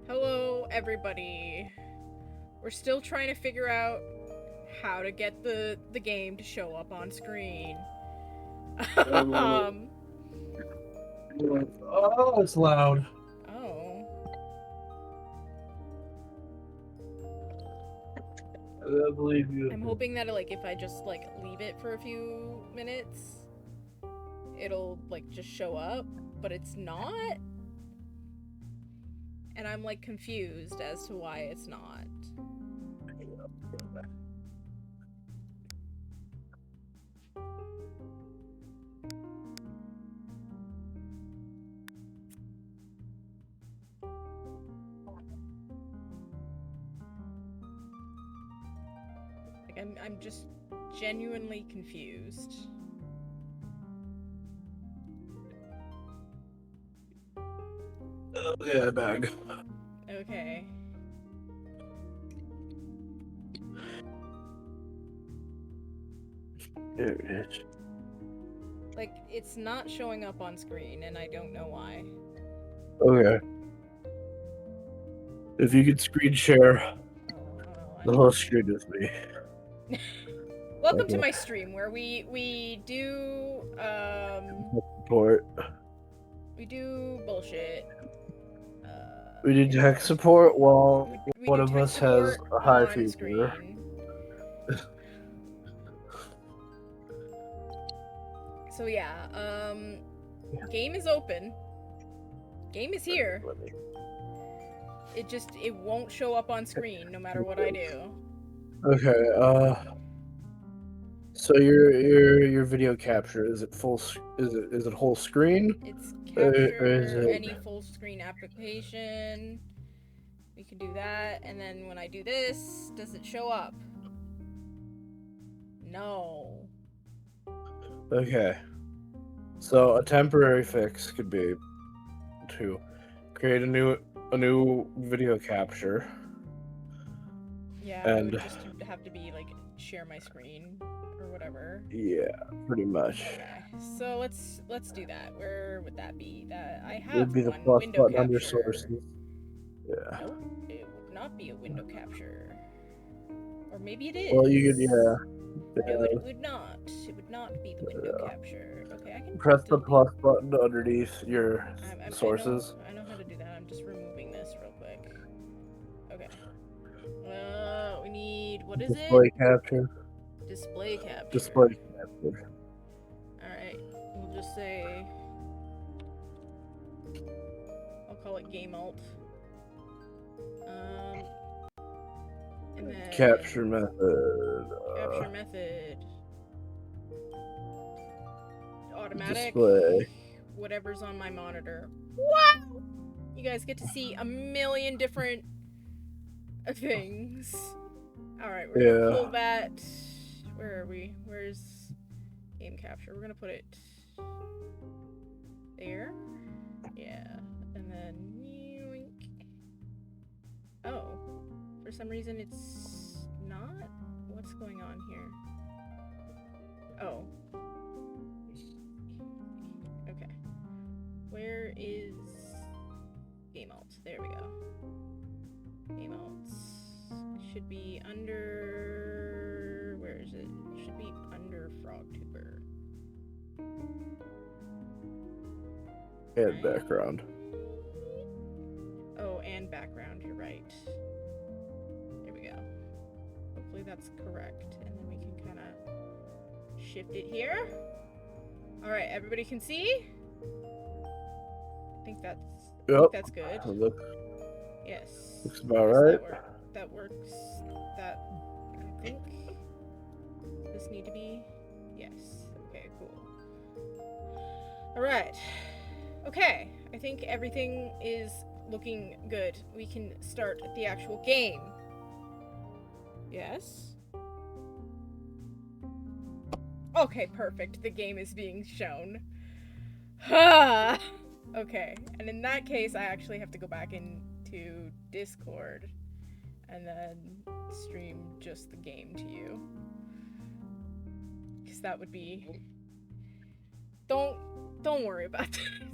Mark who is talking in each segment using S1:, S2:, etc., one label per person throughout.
S1: Hello, everybody. We're still trying to figure out how to get the game to show up on screen. um.
S2: Oh, it's loud.
S1: Oh.
S2: I believe you.
S1: I'm hoping that if I just leave it for a few minutes, it'll just show up, but it's not. And I'm confused as to why it's not. I'm just genuinely confused.
S2: Yeah, bag.
S1: Okay.
S2: There it is.
S1: It's not showing up on screen, and I don't know why.
S2: Okay. If you could screen share the whole screen with me.
S1: Welcome to my stream where we do
S2: support.
S1: We do bullshit.
S2: We do tech support while one of us has a high fever.
S1: Screen. So yeah, game is open. Game is here. It won't show up on screen no matter what I do.
S2: Okay, so your video capture, is it full, is it whole screen?
S1: It's capture any full screen application. We can do that, and then when I do this, does it show up? No.
S2: Okay. So a temporary fix could be to create a new video capture.
S1: Yeah, and it would just have to be share my screen or whatever.
S2: Yeah, pretty much.
S1: Okay, so let's do that. Where would that be? That I have
S2: It'd be the plus button under sources. Yeah.
S1: Nope, it would not be a window capture. Or maybe it is.
S2: Well, you could,
S1: No, it would not. It would not be the window capture. Okay, I can
S2: press the plus button underneath your sources.
S1: I know how to do that. I'm just removing this real quick. Okay. We need, what is
S2: Display capture.
S1: Display capture.
S2: Display capture.
S1: Alright, we'll just say, I'll call it game alt. And then
S2: capture method.
S1: Capture method. Automatic.
S2: Display.
S1: Whatever's on my monitor. Wow! You guys get to see a million different things. Alright, we're gonna pull that. Where are we? Where's game capture? We're gonna put it there. Yeah. And then yoink. Oh. For some reason it's not? What's going on here? Oh. Okay. Where is game alt? There we go. Game alt should be under, where is it? It should be under FrogTuber.
S2: And background.
S1: Oh, and background, you're right. There we go. Hopefully that's correct. And then we can kind of shift it here. Alright, everybody can see? I think that's good. Yes.
S2: Looks about right.
S1: That works. That, I think. Does this need to be? Yes. Okay, cool. Alright. Okay, I think everything is looking good. We can start the actual game. Yes? Okay, perfect. The game is being shown. Okay, and in that case, I actually have to go back into Discord and then stream just the game to you. Because that would be... Don't worry about that.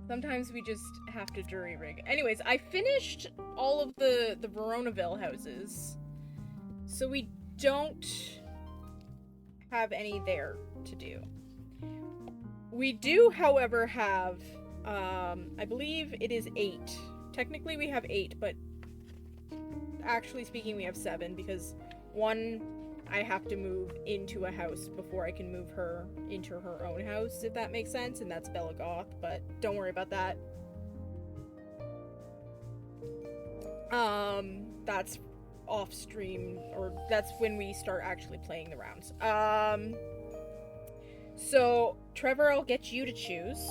S1: Sometimes we just have to jury rig. Anyways, I finished all of the Veronaville houses. So we don't have any there to do. We do, however, have, I believe it is 8. Technically we have 8, but actually speaking we have 7 because one I have to move into a house before I can move her into her own house, if that makes sense, and that's Bella Goth, but don't worry about that. That's off stream, or that's when we start actually playing the rounds. So Trevor, I'll get you to choose.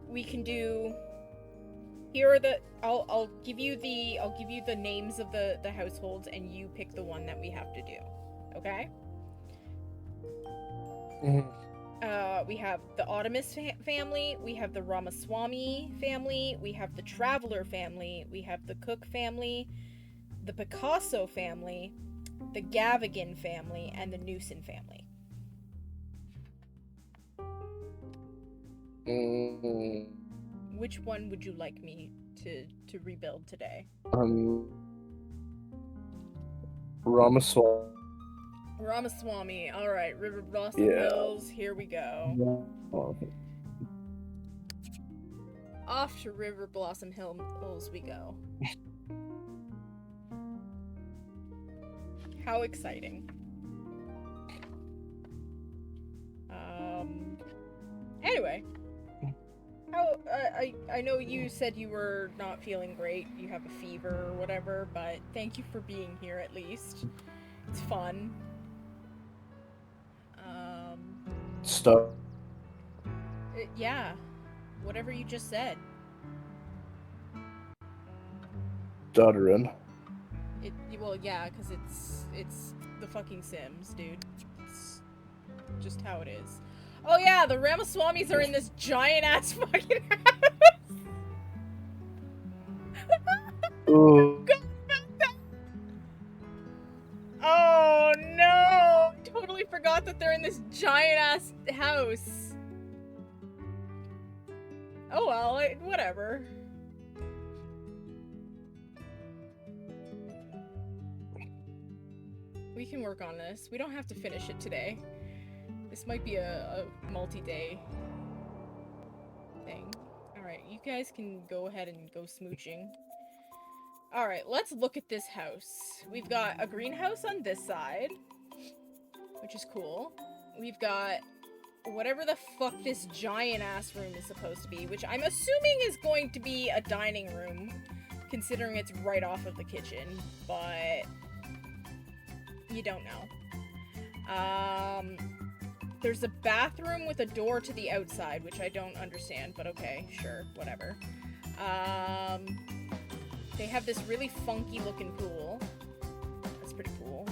S1: We can do. Here are the. I'll give you the names of the households, and you pick the one that we have to do. Okay. We have the Autumus family, we have the Ramaswamy family, we have the Traveler family, we have the Cook family, the Picasso family, the Gavigan family, and the Newson family. Which one would you like me to rebuild today?
S2: Ramaswamy.
S1: Ramaswamy. All right, River Blossom Hills. Here we go. Off to River Blossom Hills we go. How exciting. Anyway. I know you said you were not feeling great, you have a fever or whatever, but thank you for being here at least. It's fun.
S2: Stuff.
S1: Yeah. Whatever you just said.
S2: Stuttering.
S1: Well, yeah, because it's the fucking Sims, dude. It's just how it is. Oh yeah, the Ramaswamies are in this giant-ass fucking house!
S2: Ooh.
S1: Oh no! Totally forgot that they're in this giant-ass house. Oh well, whatever. We can work on this. We don't have to finish it today. This might be a multi-day thing. Alright, you guys can go ahead and go smooching. Alright, let's look at this house. We've got a greenhouse on this side, which is cool. We've got whatever the fuck this giant-ass room is supposed to be, which I'm assuming is going to be a dining room, considering it's right off of the kitchen, but you don't know. There's a bathroom with a door to the outside, which I don't understand, but okay, sure, whatever. They have this really funky looking pool. That's pretty cool.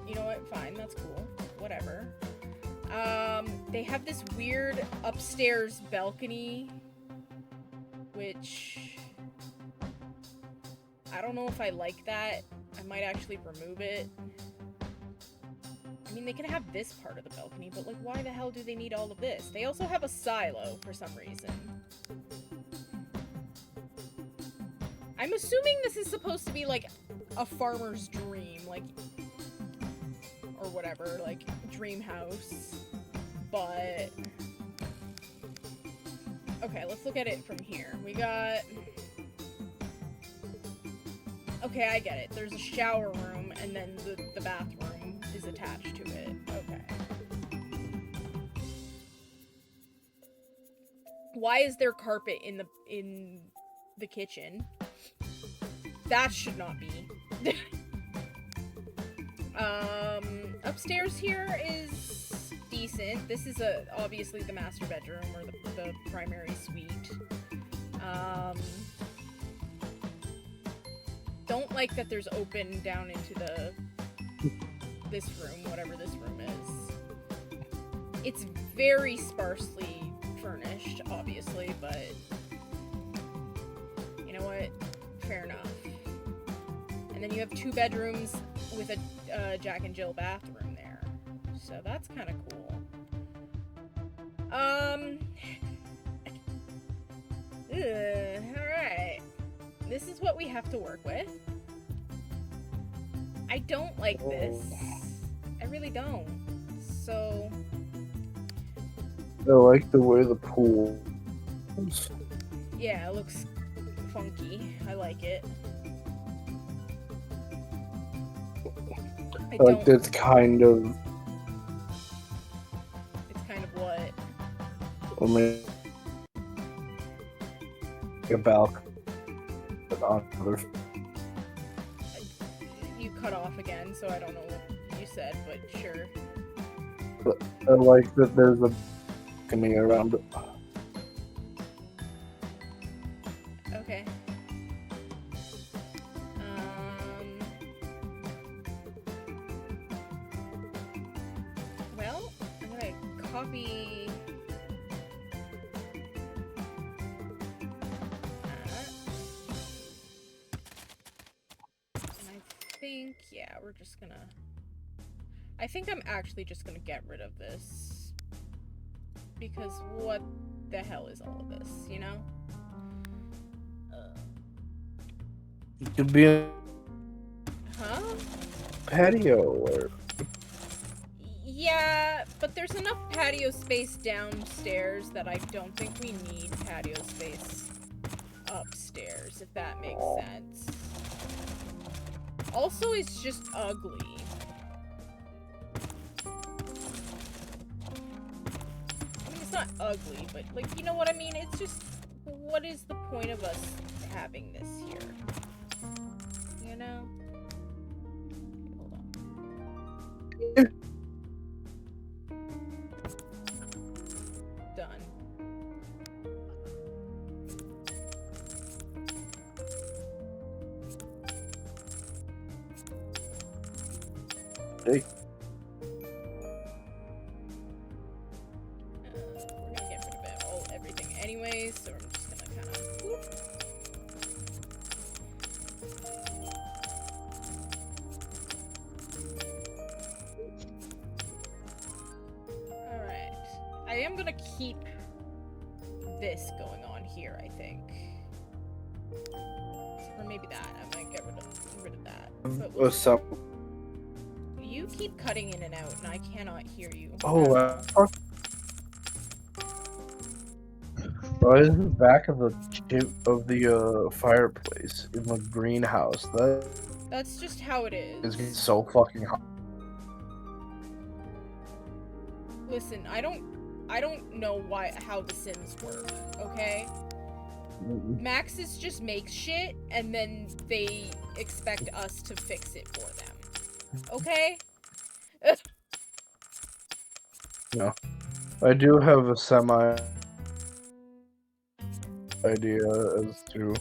S1: You know what? Fine, that's cool. Whatever. They have this weird upstairs balcony, which I don't know if I like that. I might actually remove it. I mean, they can have this part of the balcony, but like, why the hell do they need all of this? They also have a silo for some reason. I'm assuming this is supposed to be like a farmer's dream, like, or whatever, like dream house, but okay, let's look at it from here. We got, okay, I get it. There's a shower room, and then the bathroom is attached to it. Okay. Why is there carpet in the kitchen? That should not be. Upstairs here is decent. This is obviously the master bedroom, or the primary suite. Don't like that there's open down into this room, whatever this room is. It's very sparsely furnished, obviously, but you know what? Fair enough. And then you have 2 bedrooms with a Jack and Jill bathroom there. So so that's kind of cool. Alright. This is what we have to work with. I don't like this. I really don't. So...
S2: I like the way the pool is.
S1: yeah, it looks funky. I like it.
S2: I like that it's kind of...
S1: it's kind of what?
S2: I mean... a balcony. But on other...
S1: You cut off again, so I don't know what you said, but sure.
S2: I like that there's a balcony around it.
S1: Okay. Well, I'm gonna copy that. And I think, yeah, we're just gonna... I think I'm actually just gonna get rid of this. Because what the hell is all of this, you know?
S2: It could be a
S1: Huh?
S2: patio or...
S1: Yeah, but there's enough patio space downstairs that I don't think we need patio space upstairs, if that makes sense. Also, it's just ugly. I mean, it's not ugly, but, like, you know what I mean? It's just, what is the point of us having this here? You know? Hold on. Done.
S2: Hey.
S1: We're gonna get rid of it, everything anyways, so I'm just gonna kind of... Alright. I am gonna keep this going on here, I think. Or maybe that. I might get rid of that. But we'll you keep cutting in and out, and I cannot hear you.
S2: Oh, why is the back of the fireplace in the greenhouse?
S1: That's just how it is.
S2: Is so fucking hot.
S1: Listen, I don't know how the Sims work, okay? Maxis just makes shit, and then they expect us to fix it for them. Okay?
S2: No. I do have a semi idea as to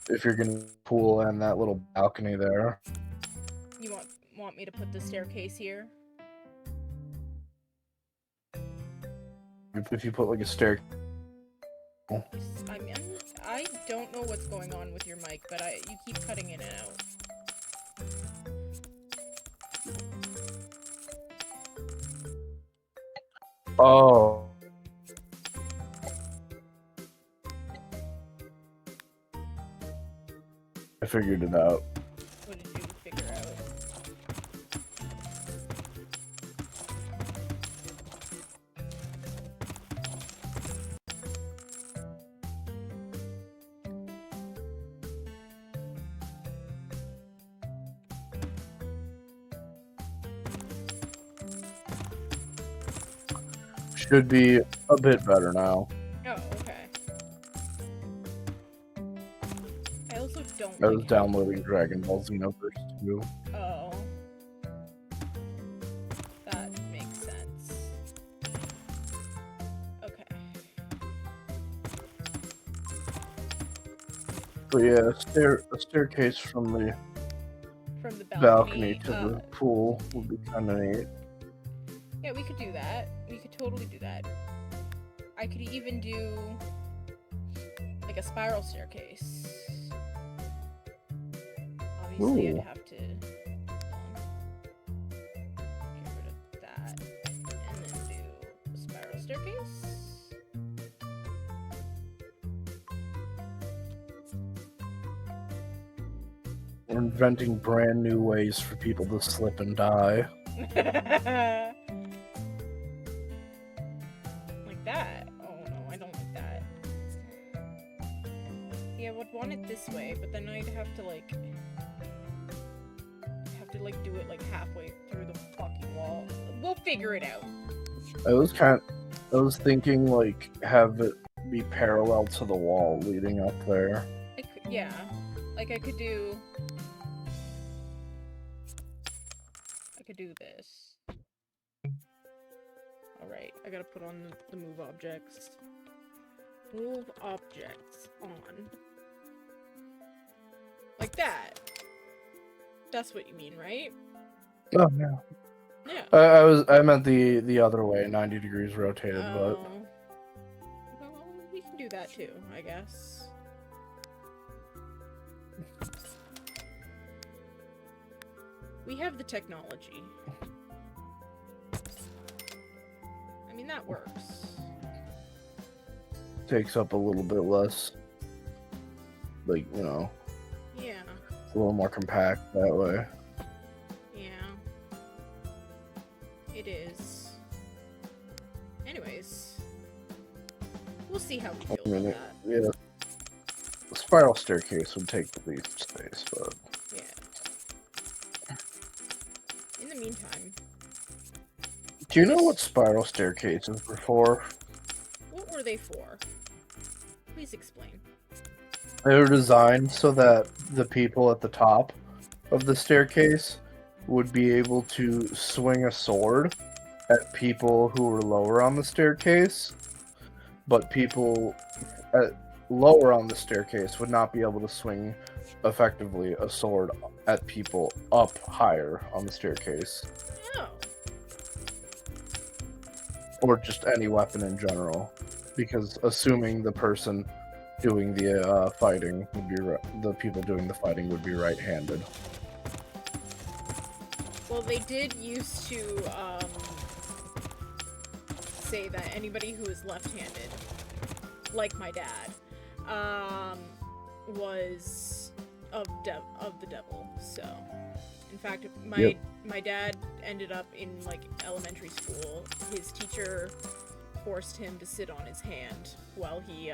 S2: if you're gonna pool and that little balcony there.
S1: You want me to put the staircase here?
S2: If you put like a stair.
S1: I don't know what's going on with your mic, but you keep cutting in and out.
S2: Oh. I figured it out.
S1: What did you figure out?
S2: Should be a bit better now.
S1: Oh, okay. I also don't
S2: I was downloading Dragon Ball Xenoverse 2.
S1: Oh. That makes sense. Okay.
S2: But yeah, a staircase from the balcony to the pool would be kind of neat.
S1: Yeah, we could do that. We could totally do that. I could even do like a spiral staircase. Obviously, I'd have to get rid of that.
S2: We're inventing brand new ways for people to slip and die.
S1: Like that. Oh no, I don't like that. Yeah, I would want it this way, but then I'd have to like do it like halfway through the fucking wall. We'll figure it out.
S2: I was thinking like have it be parallel to the wall leading up there.
S1: Yeah, like I could do this. Alright, I gotta put on the move objects. Move objects on. Like that. That's what you mean, right?
S2: Oh yeah.
S1: Yeah.
S2: I meant the other way, 90 degrees rotated, but
S1: well, we can do that too, I guess. We have the technology. I mean, that works.
S2: takes up a little bit less. Like, you know.
S1: Yeah.
S2: It's a little more compact that way.
S1: Yeah. It is. Anyways. We'll see how we feel about that.
S2: Yeah. The spiral staircase would take the least space, but...
S1: Yeah. In the meantime...
S2: Do you know what spiral staircases were for?
S1: What were they for? Please explain.
S2: They were designed so that the people at the top of the staircase would be able to swing a sword at people who were lower on the staircase, but people lower on the staircase would not be able to swing effectively a sword at people up higher on the staircase.
S1: Oh.
S2: Or just any weapon in general, because assuming the person doing the fighting would be the people doing the fighting would be right-handed.
S1: Well, they did used to say that anybody who is left-handed, like my dad, was of the devil. So, in fact, my dad ended up in like elementary school. His teacher forced him to sit on his hand while he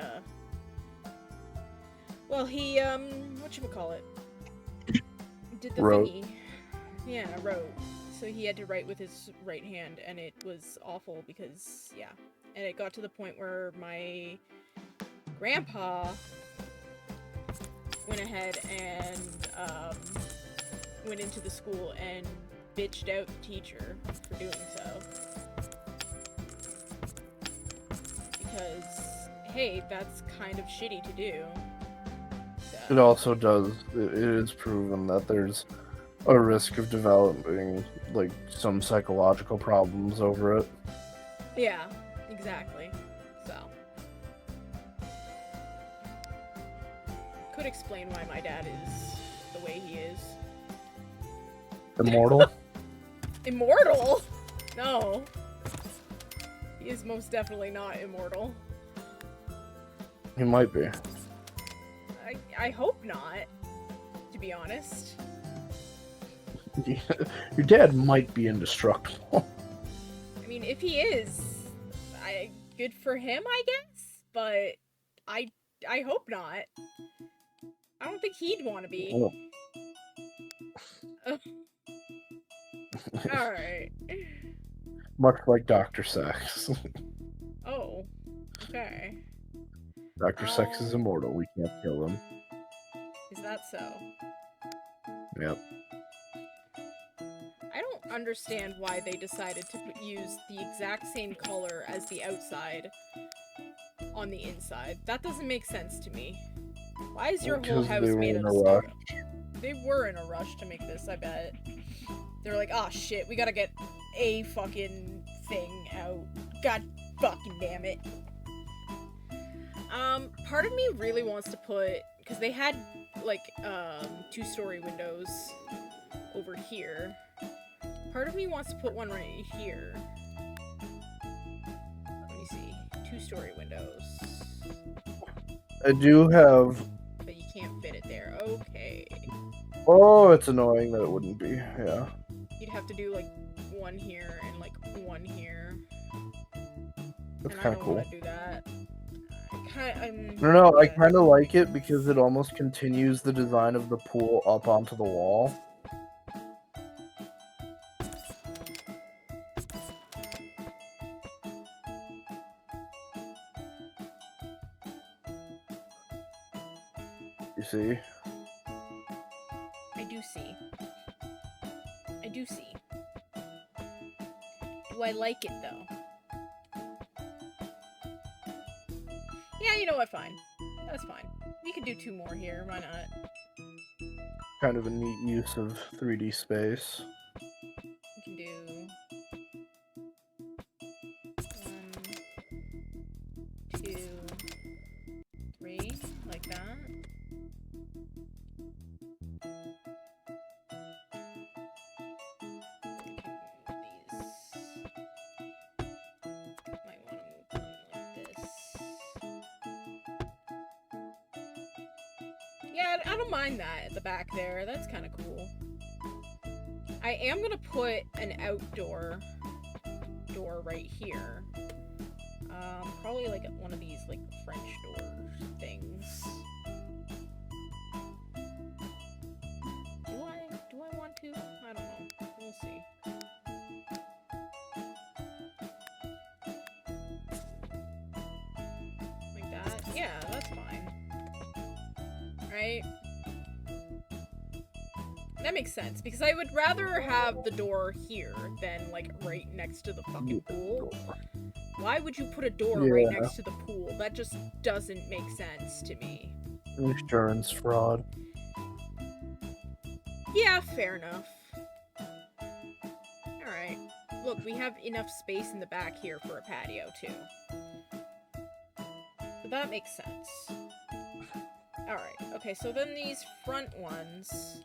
S1: whatchamacallit, did the
S2: Wrote.
S1: thingy. Yeah, wrote. So he had to write with his right hand, and it was awful because, yeah. And it got to the point where my grandpa went ahead and went into the school and bitched out the teacher for doing so. Because, hey, that's kind of shitty to do. So.
S2: It also does, it is proven that there's a risk of developing, like, some psychological problems over it.
S1: Yeah, exactly. So. Could explain why my dad is the way he is.
S2: Immortal?
S1: Immortal? No. He is most definitely not immortal.
S2: He might be.
S1: I hope not, to be honest.
S2: Your dad might be indestructible.
S1: I mean, if he is, good for him, I guess. But I hope not. I don't think he'd want to be.
S2: Oh.
S1: All right.
S2: Much like Dr. Sex.
S1: Oh, okay.
S2: Dr. Sex is immortal. We can't kill him.
S1: Is that so?
S2: Yep.
S1: I don't understand why they decided to use the exact same color as the outside on the inside. That doesn't make sense to me. Why is your whole house made of stone? They were in a rush to make this, I bet. They were like, oh shit, we gotta get a fucking thing out. God fucking damn it. Part of me really wants to put, because they had, like, 2-story windows over here. Part of me wants to put one right here. Let me see. 2-story windows.
S2: I do have...
S1: But you can't fit it there. Okay.
S2: Oh, it's annoying that it wouldn't be. Yeah.
S1: You'd have to do like one here and like one here.
S2: That's
S1: And I
S2: kind of
S1: don't
S2: cool.
S1: want to do that.
S2: No, I
S1: yeah.
S2: kind of like it because it almost continues the design of the pool up onto the wall. You see?
S1: I do see. I do see. Do I like it though? Yeah, you know what? Fine. That's fine. We could do 2 more here. Why not?
S2: Kind of a neat use of 3D space.
S1: We can do 1, 2, 3, like that. Might want to move them like this. Yeah, I don't mind that at the back there. That's kind of cool. I am gonna put an outdoor door right here. Probably like one of these like French door things. Do I want to? I don't know. We'll see. Like that? Yeah, that's fine. Right? That makes sense, because I would rather have the door here than, like, right next to the fucking pool. Why would you put a door right next to the pool? That just doesn't make sense to me.
S2: Insurance fraud.
S1: Yeah, fair enough. Alright. Look, we have enough space in the back here for a patio, too. So that makes sense. Alright, okay, so then these front ones...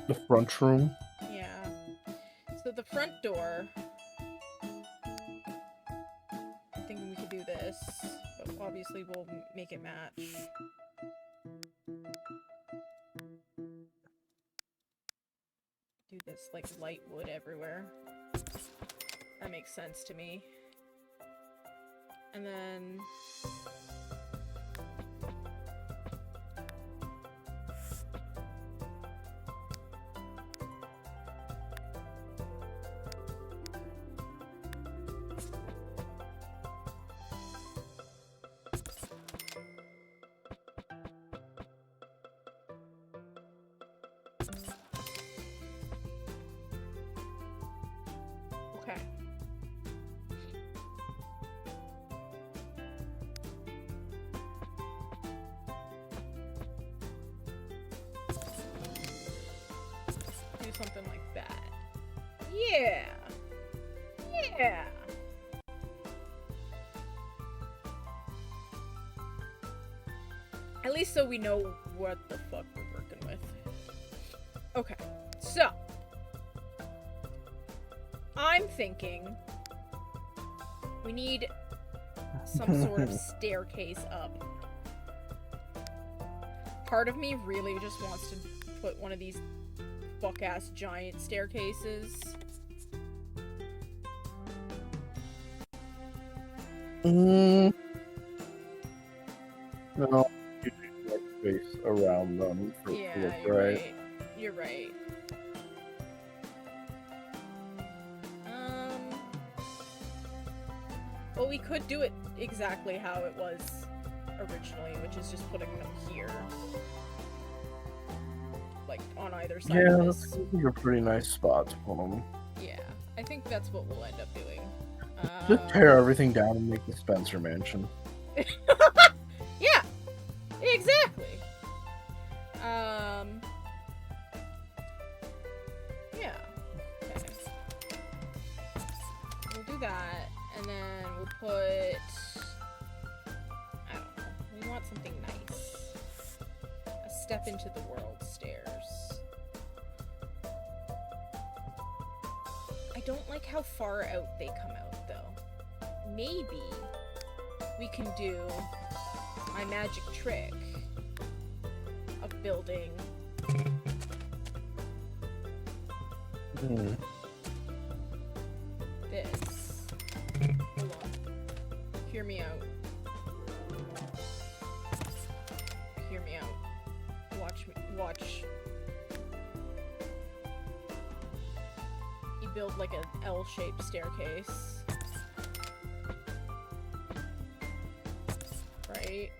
S2: The front room?
S1: Yeah. So the front door... I'm thinking we could do this, but obviously we'll make it match. Do this, like, light wood everywhere. That makes sense to me. And then... Okay. Do something like that. Yeah! Yeah! At least so we know what the fuck we're working with. Okay, so... I'm thinking we need some sort of staircase up. Part of me really just wants to put one of these fuck-ass giant staircases.
S2: No. You need more space around them for
S1: Yeah,
S2: look
S1: you're
S2: right.
S1: right. You're right. Well, we could do it exactly how it was originally, which is just putting them here. Like, on either side
S2: Yeah,
S1: of
S2: that's
S1: this.
S2: a pretty nice spot to put them.
S1: Yeah, I think that's what we'll end up doing.
S2: Just tear everything down and make the Spencer Mansion.
S1: Yeah! Exactly! Yeah. Okay. We'll do that, and then we'll put... I don't know. We want something nice. A step into the world stairs. I don't like how far out they come out, though. Maybe we can do my magic trick of building. This. Hold on. Hear me out. Hear me out. Watch me. Watch. You build like an L-shaped staircase. Right?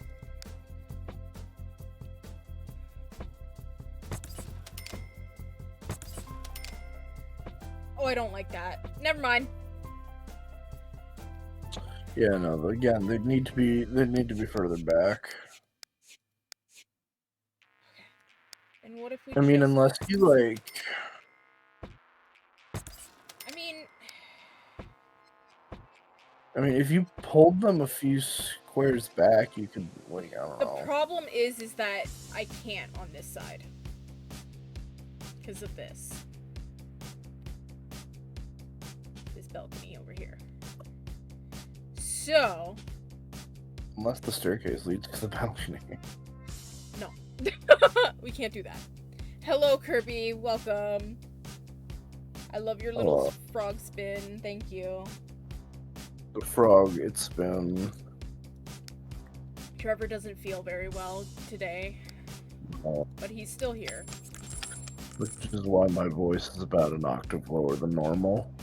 S1: Oh, I don't like that. Never mind.
S2: Yeah, no. Again, they need to be further back.
S1: And what if we?
S2: I mean, unless you like. I mean, if you pulled them a few squares back, you could, like, I don't know.
S1: The problem is that I can't on this side. Because of this. This balcony over here. So...
S2: Unless the staircase leads to the balcony.
S1: No. We can't do that. Hello, Kirby. Welcome. I love your little frog spin. Thank you.
S2: The frog, it's been...
S1: Trevor doesn't feel very well today. But he's still here.
S2: Which is why my voice is about an octave lower than normal.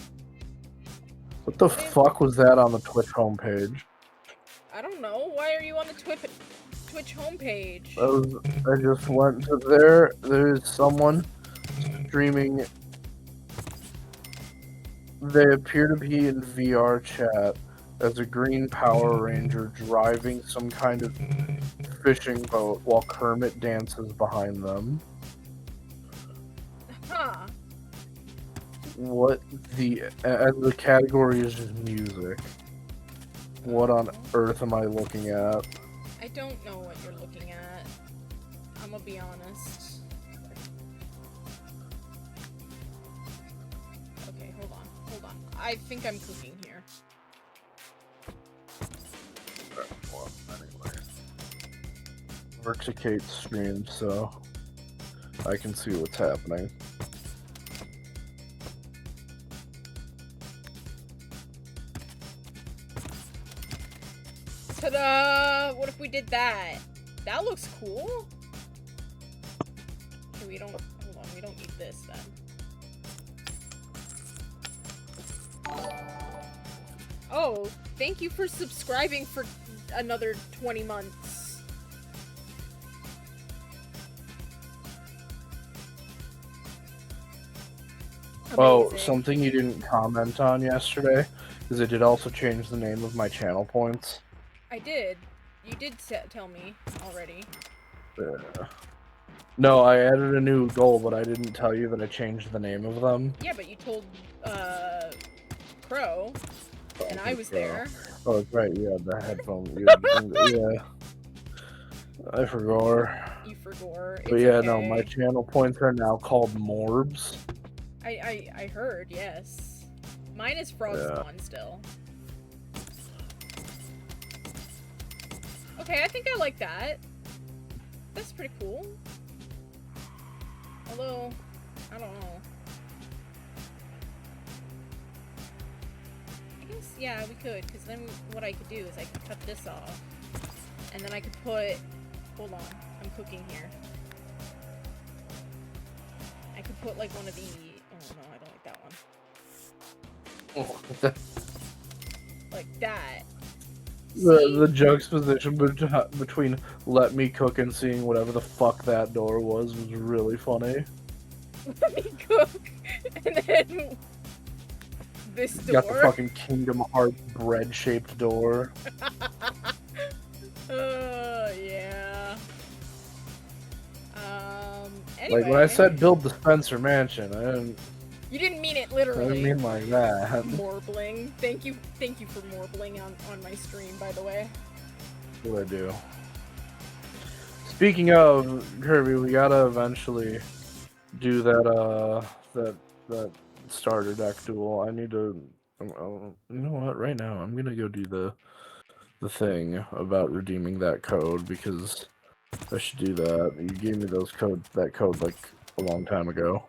S2: What the fuck was that on the Twitch homepage?
S1: I don't know. Why are you on the Twitch homepage?
S2: I just went to there. There's someone streaming. They appear to be in VR chat as a green Power Ranger driving some kind of fishing boat while Kermit dances behind them.
S1: Huh.
S2: What the category is just music. What on earth am I looking at?
S1: I don't know what you're looking at. I'm gonna be honest. Okay, hold on. I think I'm cooking here.
S2: Well, anyway. Work to Kate's stream, so I can see what's happening.
S1: Ta-da! What if we did that? That looks cool. Okay, we don't... Hold on, we don't need this then. Oh, thank you for subscribing for another 20 months. Amazing.
S2: Oh, something you didn't comment on yesterday is I did also change the name of my channel points.
S1: I did. You did tell me already.
S2: No, I added a new goal, but I didn't tell you that I changed the name of them.
S1: Yeah, but you told, Crow, and I was there.
S2: Oh, that's right, yeah, the headphone. Yeah. I forgot.
S1: You forgot.
S2: But yeah, okay. No, my channel points are now called Morbs.
S1: I heard, yes. Mine is Frog Spawn still. Okay, I think I like that. That's pretty cool. Although, I don't know. I guess, yeah, we could, because then what I could do is I could cut this off. And then I could put... Hold on, I'm cooking here. I could put, like, one of these... Oh, no, I don't like that one. Like that.
S2: The juxtaposition between let me cook and seeing whatever the fuck that door was really funny.
S1: Let me cook, and then this door.
S2: Got the fucking Kingdom Hearts bread-shaped door.
S1: Yeah. Anyway.
S2: Like when I said build the Spencer Mansion, I didn't.
S1: You didn't mean it literally.
S2: I didn't mean like that.
S1: Morbling. Thank you for morbling on my stream, by the way.
S2: What I do. Speaking of Kirby, we gotta eventually do that that starter deck duel. I need to. You know what? Right now, I'm gonna go do the the thing about redeeming that code because I should do that. You gave me that code like a long time ago.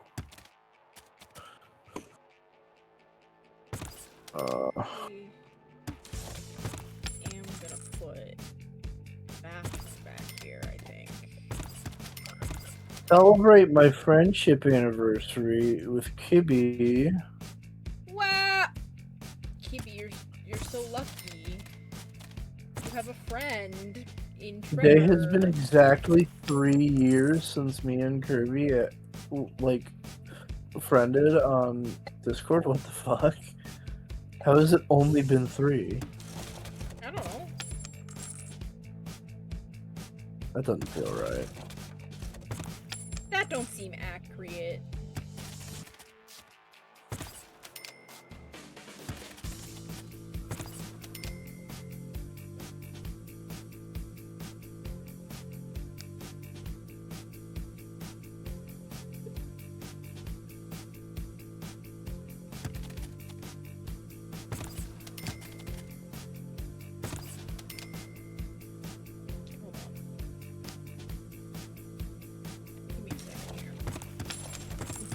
S1: I am gonna put baths back here, I think.
S2: Celebrate my friendship anniversary with Kibby.
S1: Wow! Kibby, you're so lucky. You have a friend in Trevor.
S2: Today has been exactly 3 years since me and Kirby friended on Discord. What the fuck? How has it only been 3?
S1: I don't know.
S2: That doesn't feel right.
S1: That don't seem accurate.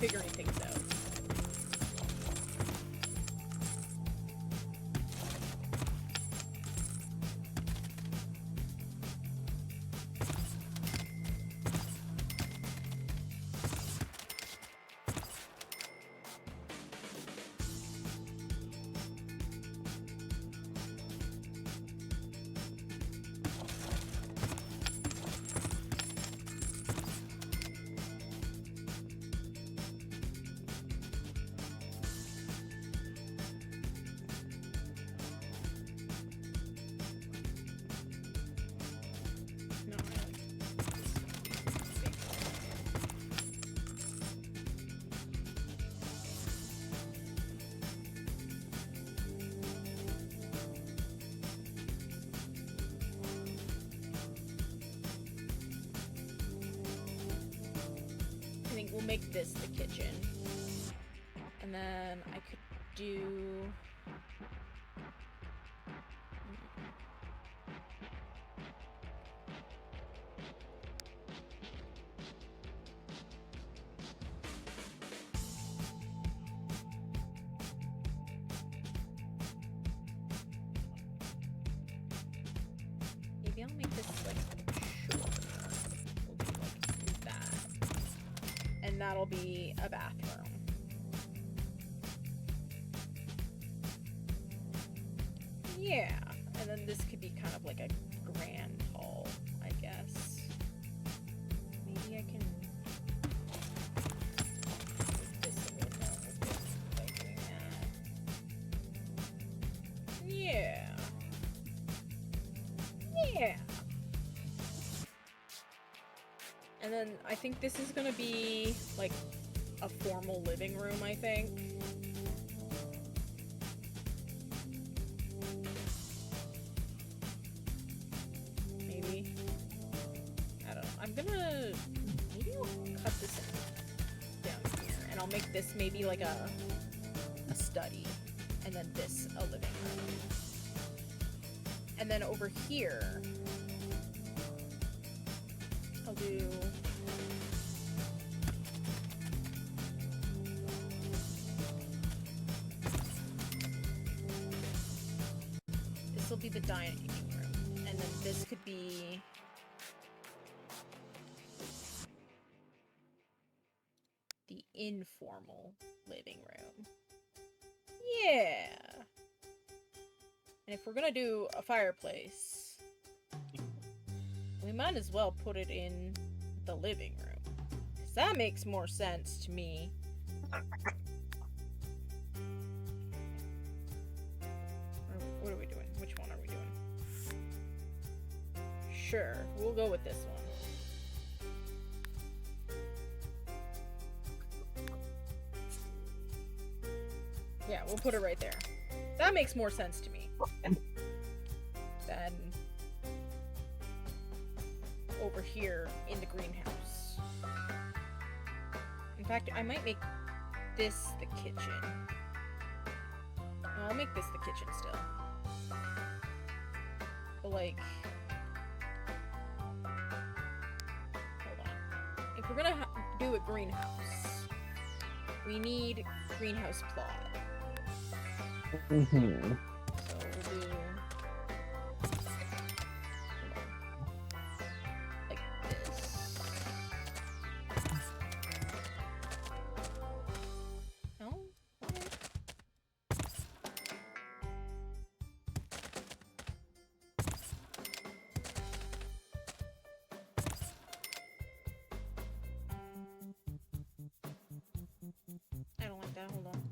S1: Figuring things out. We'll make this the kitchen. And then I could do... Maybe I'll make this like shorter. We'll do like that. And that'll be a bathroom. Yeah, and then this could be kind of like a grand hall, I guess. Maybe I can make this a little more open by doing that. Yeah. Yeah. And then I think this is gonna be like a formal living room, I think. Maybe. I don't know. I'm gonna... Maybe I'll cut this down here. And I'll make this maybe like a study. And then this a living room. And then over here... I'll do... This will be the dining room. And then this could be... the informal living room. Yeah! And if we're gonna do a fireplace... we might as well put it in the living room. Because that makes more sense to me. What are we doing? Which one are we doing? Sure, we'll go with this one. Yeah, we'll put it right there. That makes more sense to me. Than over here in the greenhouse. In fact, I might make this the kitchen. No, I'll make this the kitchen still. But like, hold on. If we're gonna do a greenhouse, we need greenhouse plot.
S2: Mm-hmm.
S1: So we'll do like this. No? Okay. I don't like that. Hold on.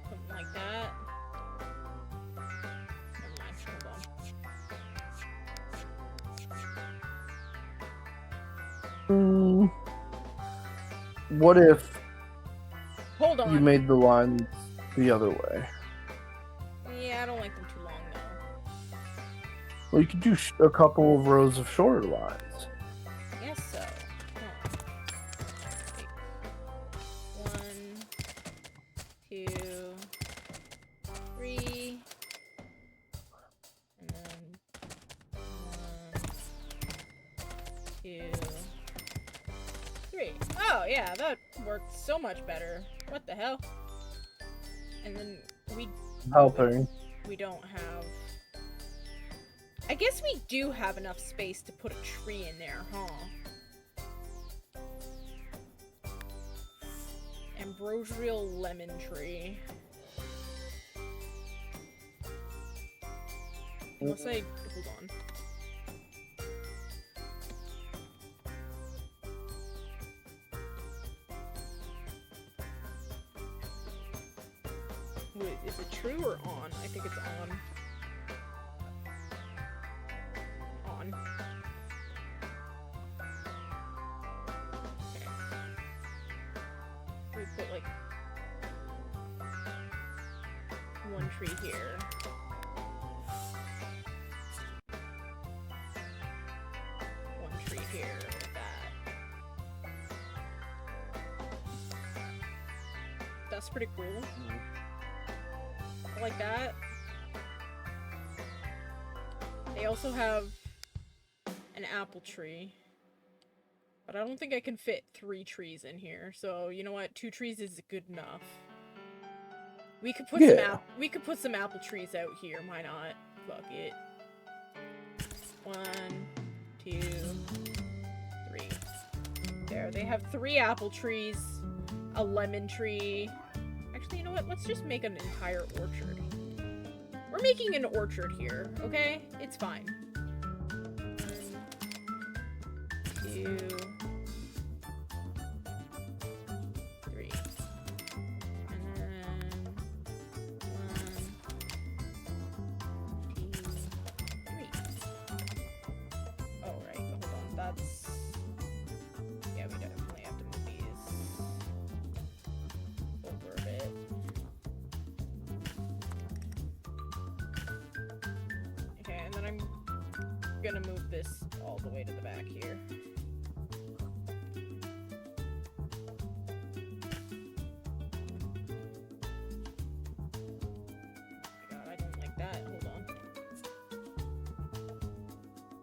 S1: Something like that. Never mind. Hold on.
S2: What if
S1: Hold on.
S2: you made the lines the other way?
S1: Yeah, I don't like them too long though.
S2: Well, you could do a couple of rows of shorter lines.
S1: Guess so. Huh. Wait. 1, 2, 3, and then 1, 2, 3. Oh yeah, that worked so much better. What the hell? And then
S2: Helping.
S1: we don't have. I guess we do have enough space to put a tree in there, huh? Ambrosial lemon tree. Unless I hold on. Wait, is it true or on? I think it's on. On. Okay. We put like one tree here. One tree here with that. That's pretty cool. I like that. They also have an apple tree. But I don't think I can fit 3 trees in here. So, you know what? 2 trees is good enough. We could put some apple trees out here. Why not? Fuck it. 1, 2, 3. There, they have 3 apple trees, a lemon tree. Actually, you know what? Let's just make an entire orchard. We're making an orchard here, okay? It's fine. 1, 2, 3. And then 1, 2, 3. Oh, right. Hold on. That's... Yeah, we definitely have to move these over a bit. Okay, and then I'm gonna move this all the way to the back here. God, I don't like that. Hold on.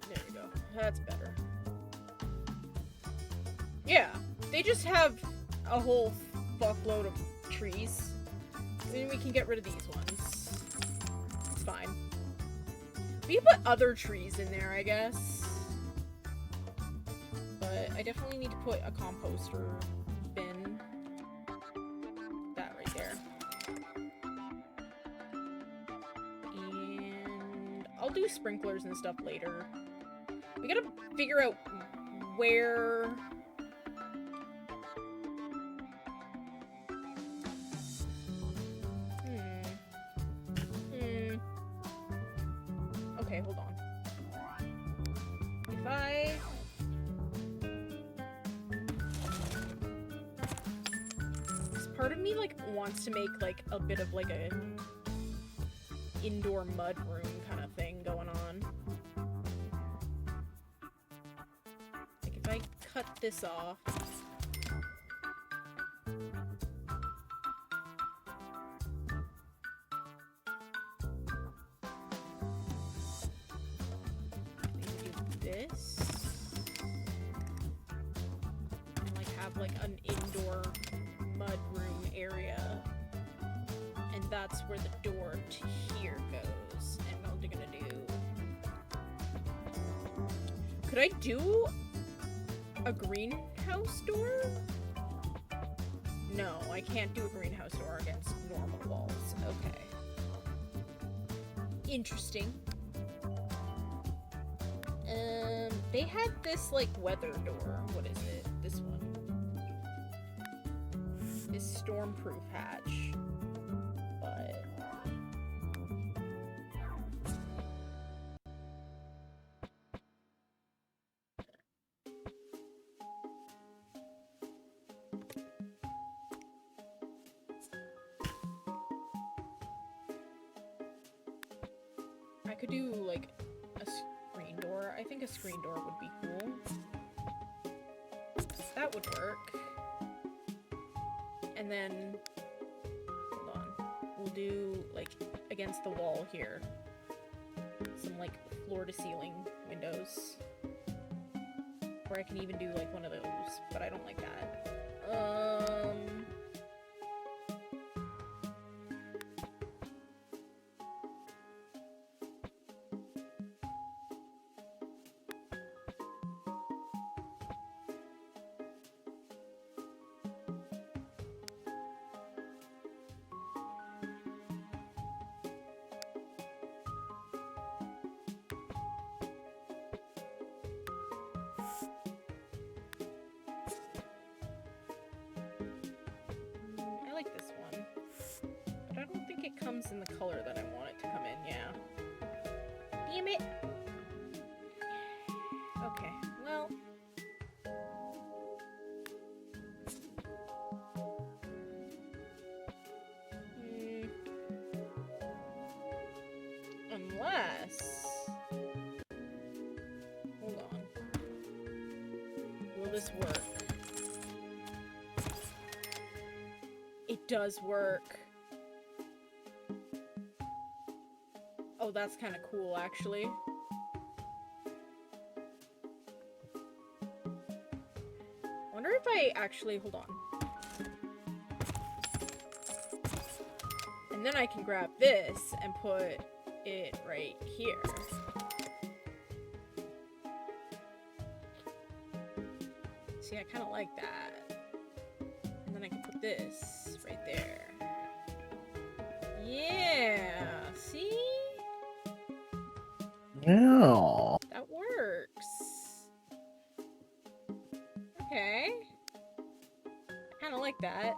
S1: There we go. That's better. Yeah, they just have a whole fuckload of trees. Then we can get rid of these ones. It's fine. We can put other trees in there, I guess. But I definitely need to put a composter bin. That right there. And I'll do sprinklers and stuff later. We gotta figure out where... Okay, hold on. If I... This part of me, like, wants to make, like, a bit of, like, a indoor mud room kind of thing going on. cut this off. This and like have like an indoor mud room area, and that's where the door to here goes. And what we're gonna do, could I do a greenhouse door? No, I can't do a greenhouse door against normal walls. Okay, interesting. They had this, like, weather door. What is it? This one. This stormproof hatch. But... I could do, like, a screen door. I think a screen door would be cool. That would work. And then, hold on. We'll do, like, against the wall here. Some, like, floor-to-ceiling windows. Or I can even do, like, one of those, but I don't like that. I like this one, but I don't think it comes in the color that I want it to come in, yeah. Damn it! Okay, well... Unless... Hold on. Will this work? It does work. Oh, that's kind of cool, actually. Wonder if I actually... Hold on. And then I can grab this and put it right here. See, I kind of like that. And then I can put this right there. Yeah, see?
S2: Yeah.
S1: That works. Okay. I kind of like that.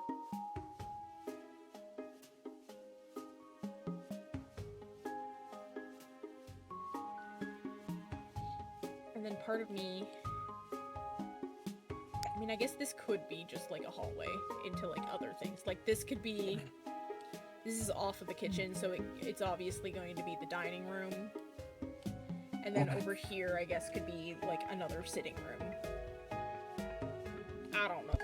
S1: And then part of me... I mean, I guess this could be just like a hallway into like other things. Like this could be... This is off of the kitchen, so it's obviously going to be the dining room. And then over here, I guess, could be like another sitting room. I don't know.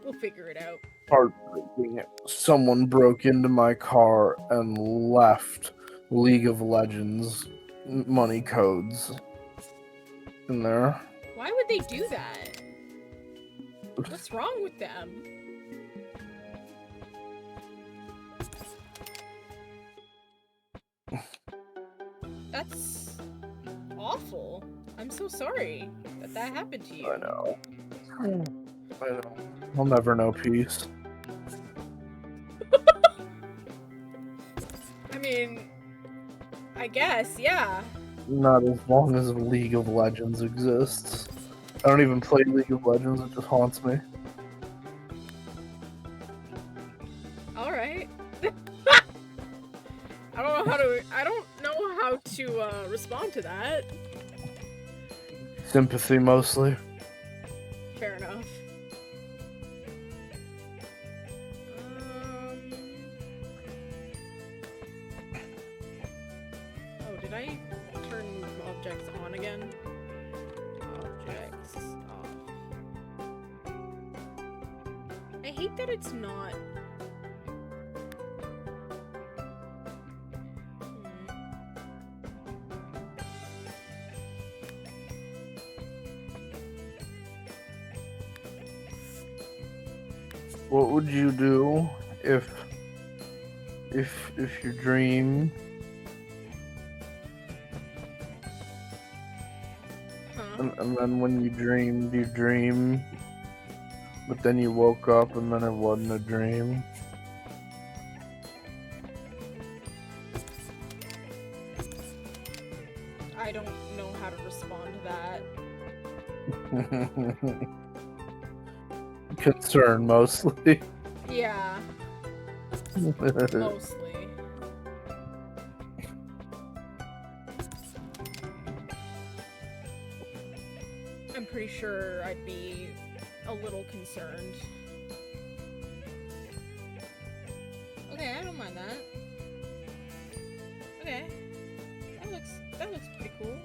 S1: We'll figure it out.
S2: Heartbreaking. Someone broke into my car and left League of Legends money codes in there.
S1: Why would they do that? What's wrong with them? That's awful. I'm so sorry that that happened to you.
S2: I know. I'll never know peace.
S1: I mean, I guess, yeah.
S2: Not as long as League of Legends exists. I don't even play League of Legends, it just haunts me.
S1: Alright. I don't know how to respond to that.
S2: Sympathy, mostly.
S1: Fair enough. Oh, did I turn objects on again? Objects hate that it's not...
S2: What would you do if you dream and then when you dream, but then you woke up and then it wasn't a dream?
S1: I don't know how to respond to that.
S2: Concern mostly.
S1: Yeah. Mostly. I'm pretty sure I'd be a little concerned. Okay, I don't mind that. Okay. That looks pretty cool.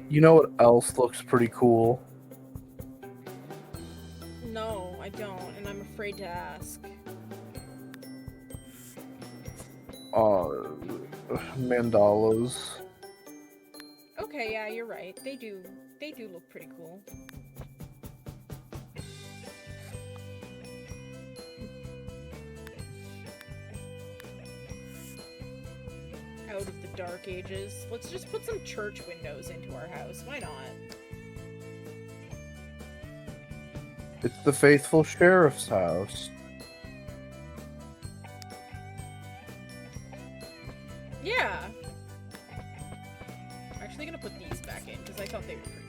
S2: You know what else looks pretty cool?
S1: No, I don't, and I'm afraid to ask.
S2: Mandalas.
S1: Okay, yeah, you're right. They do look pretty cool. Out of the dark ages. Let's just put some church windows into our house. Why not?
S2: It's the faithful sheriff's house.
S1: Yeah. I'm actually gonna put these back in because I thought they were pretty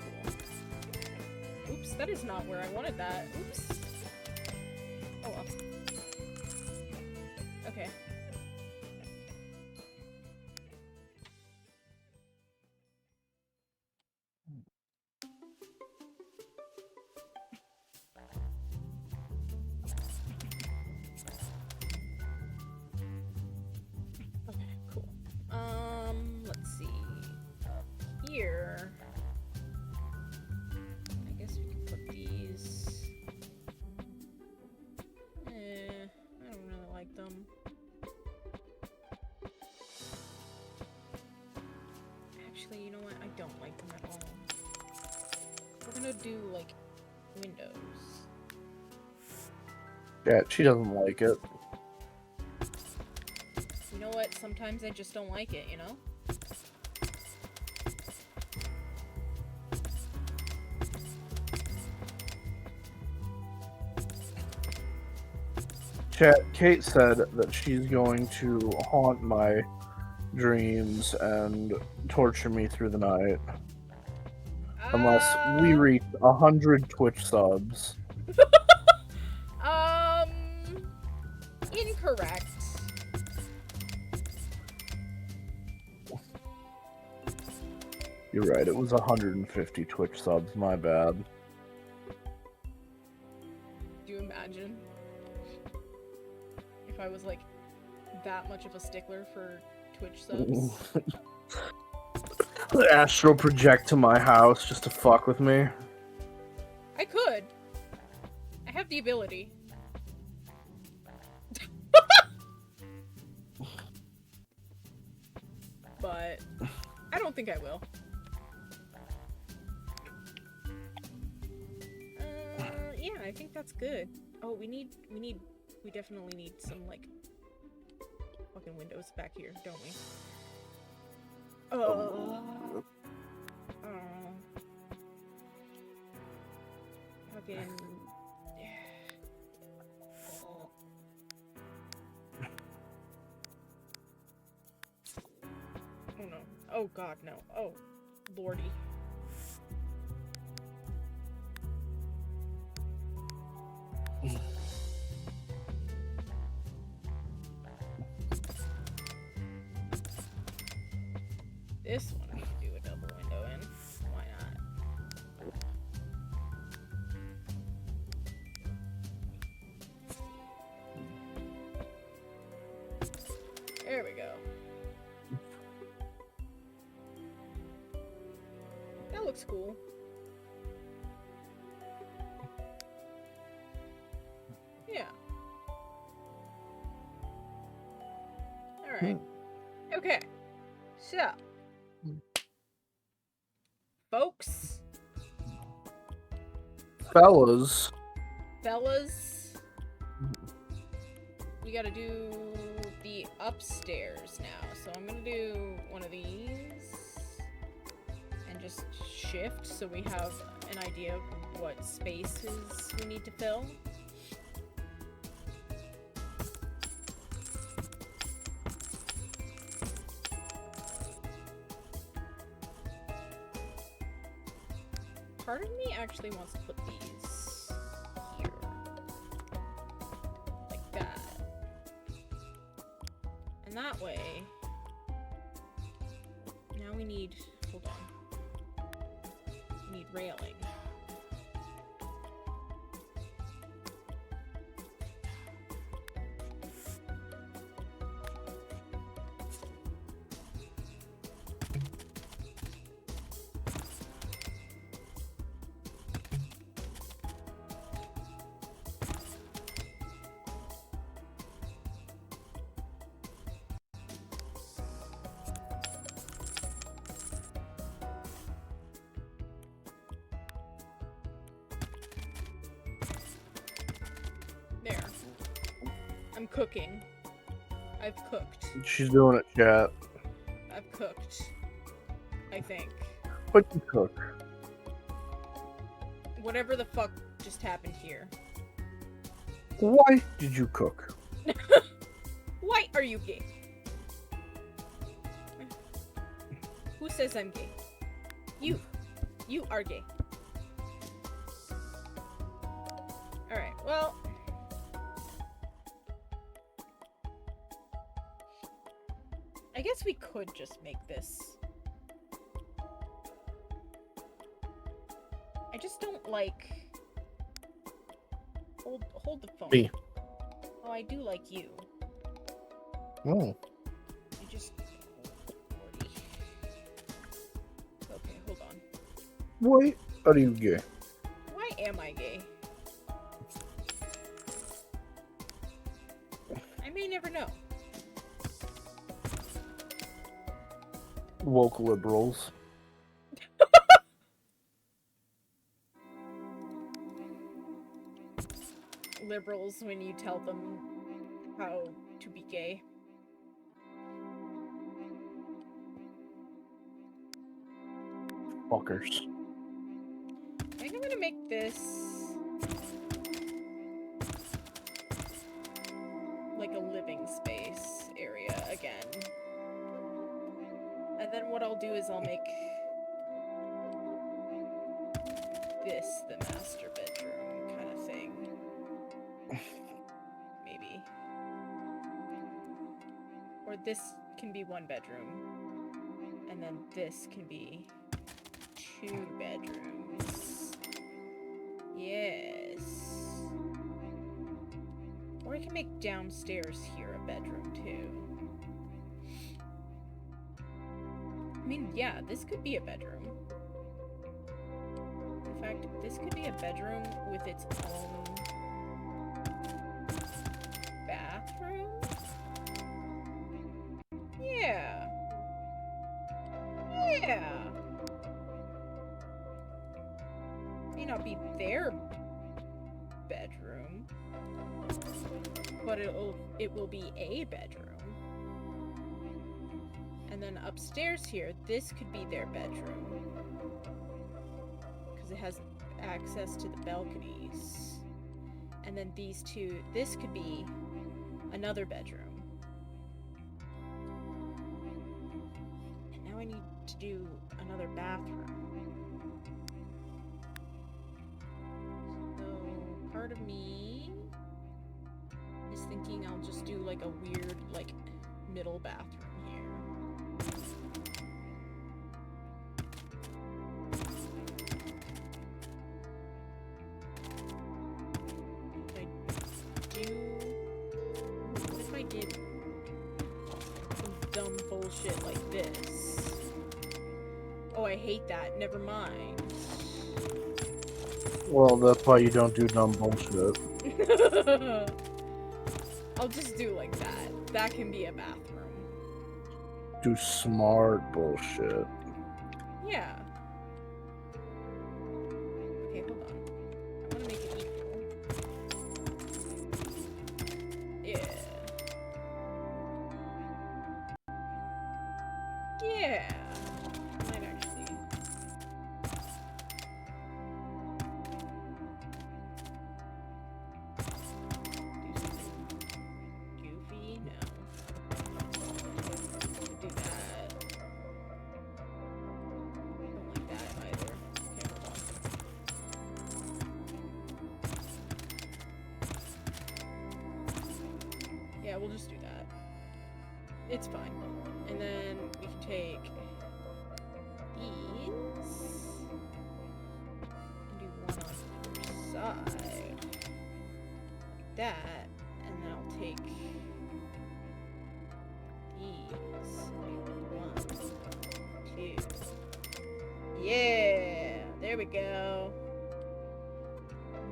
S1: cool. Oops, that is not where I wanted that. Oops. Oh well. Okay. Okay, cool. Let's see. Up here. I guess we can put these. I don't really like them. Actually, you know what? I don't like them at all. We're gonna do, like, windows.
S2: Yeah, she doesn't like it.
S1: You know what? Sometimes I just don't like it, you know?
S2: Chat, Kate said that she's going to haunt my dreams and torture me through the night. Unless we reach 100 Twitch subs.
S1: Incorrect.
S2: You're right, it was 150 Twitch subs, my bad.
S1: Do you imagine if I was, like, that much of a stickler for Twitch subs?
S2: Astral project to my house just to fuck with me.
S1: I could. I have the ability. But I don't think I will. Yeah, I think that's good. Oh, we definitely need some, like, fucking windows back here, don't we? Fucking... Oh no. Oh god, no. Oh, lordy. This one I can do a double window in. Why not? There we go. That looks cool. Alright. Okay. So. Folks.
S2: Fellas.
S1: We gotta do the upstairs now. So I'm gonna do one of these. And just shift so we have an idea of what spaces we need to fill. Part of me actually wants to put these here. Like that. And that way... Now we need... Hold on. We need railing. There. I'm cooking. I've cooked.
S2: She's doing it, chat.
S1: I've cooked. I think.
S2: What you cook?
S1: Whatever the fuck just happened here.
S2: Why did you cook?
S1: Why are you gay? Who says I'm gay? You. You are gay. Alright, well... I guess we could just make this. I just don't like... Hold the phone.
S2: Me.
S1: Oh, I do like you.
S2: Oh.
S1: You just... Okay, hold on.
S2: Why are you gay?
S1: Why am I gay? I may never know.
S2: Woke liberals.
S1: Liberals when you tell them how to be gay.
S2: Fuckers.
S1: I think I'm gonna make this like a living space area again. And then what I'll do is I'll make this the master bedroom kind of thing. Maybe. Or this can be one bedroom. And then this can be 2 bedrooms. Yes. Or I can make downstairs here a bedroom too. I mean, yeah, this could be a bedroom. In fact, this could be a bedroom with its own bathroom? Yeah. Yeah. May not be their bedroom, but it will be a bedroom. And then upstairs here, this could be their bedroom because it has access to the balconies. And then these two, this could be another bedroom. And now I need to do another bathroom. So part of me is thinking I'll just do like a weird, like, middle bathroom here. What if I did some dumb bullshit like this? Oh, I hate that. Never mind.
S2: Well, that's why you don't do dumb bullshit.
S1: I'll just do like that. That can be a bathroom.
S2: do smart bullshit.
S1: Yeah. Okay, hold on. I want to make it equal. Yeah. Yeah. Might actually. Do something goofy? No. Do that. Don't like that either. Okay, hold on. Yeah, we'll just do that. It's fine. And then we can take these and do one on either side. Like that. And then I'll take these. One, two. Yeah! There we go.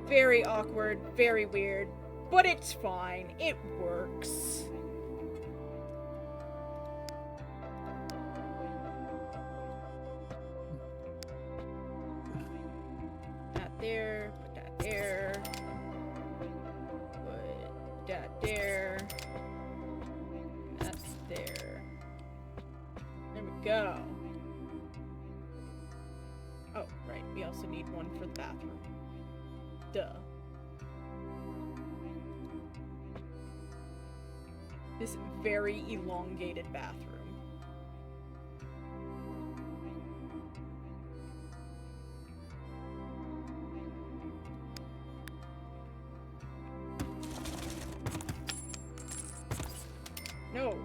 S1: Very awkward, very weird, but it's fine. It works. That there, put that there. Put that there. That's there. There we go. Oh, right. We also need one for the bathroom. Duh. This very elongated bathroom. No.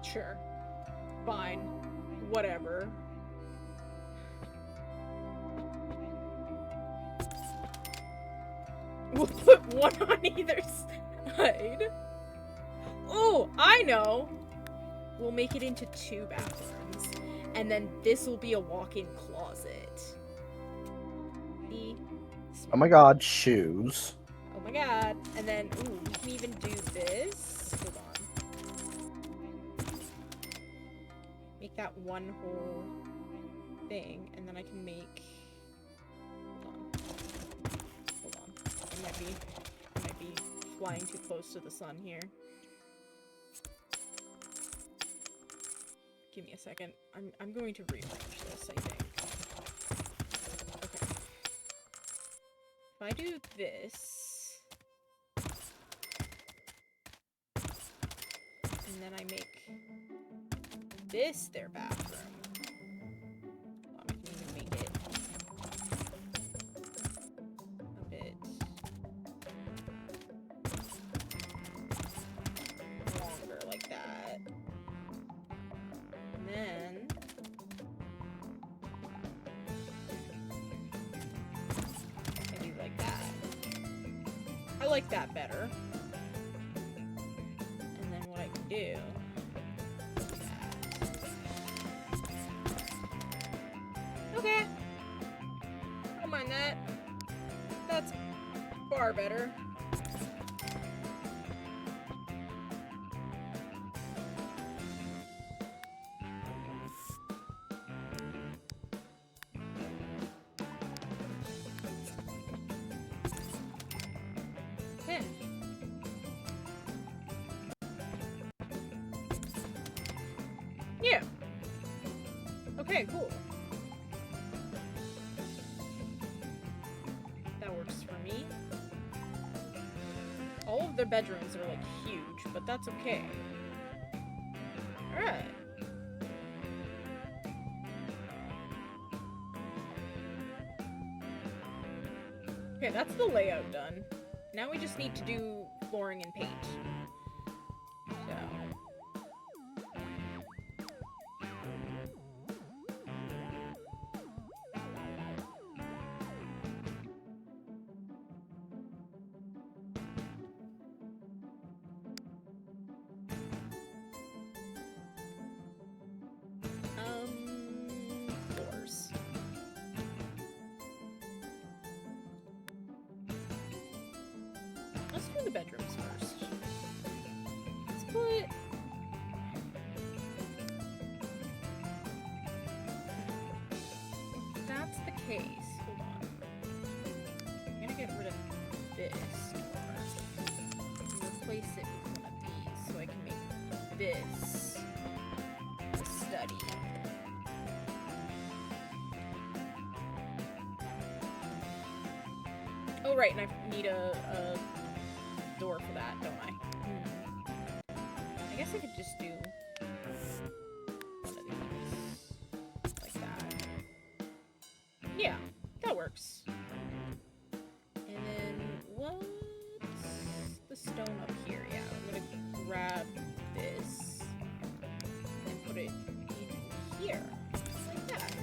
S1: Sure. Fine. Whatever. We'll put one on either side. Oh, I know! We'll make it into 2 bathrooms. And then this will be a walk-in closet.
S2: Oh my god, shoes.
S1: Oh my god. And then, ooh, we can even do this. Hold on. Make that one whole thing, and then I can make... Hold on. I might be flying too close to the sun here. Give me a second. I'm going to rearrange this, I think. Okay. If I do this, and then I make this their bathroom. I can even make it a bit longer like that. And then I do like that. I like that better. And then what I can do okay. I don't mind that. That's far better. Okay. Yeah. Okay, cool. That works for me. All of their bedrooms are like huge, but that's okay. Alright. Okay, that's the layout done. Now we just need to do flooring and paint. So. the bedrooms first. Let's put... If that's the case, hold on. I'm gonna get rid of this door and replace it with one of these so I can make this a study. Oh, right, and I need a door for that, don't I? I guess I could just do one of these. Like that. Yeah, that works. And then, what's the stone up here? Yeah, I'm gonna grab this and put it in here. Like that.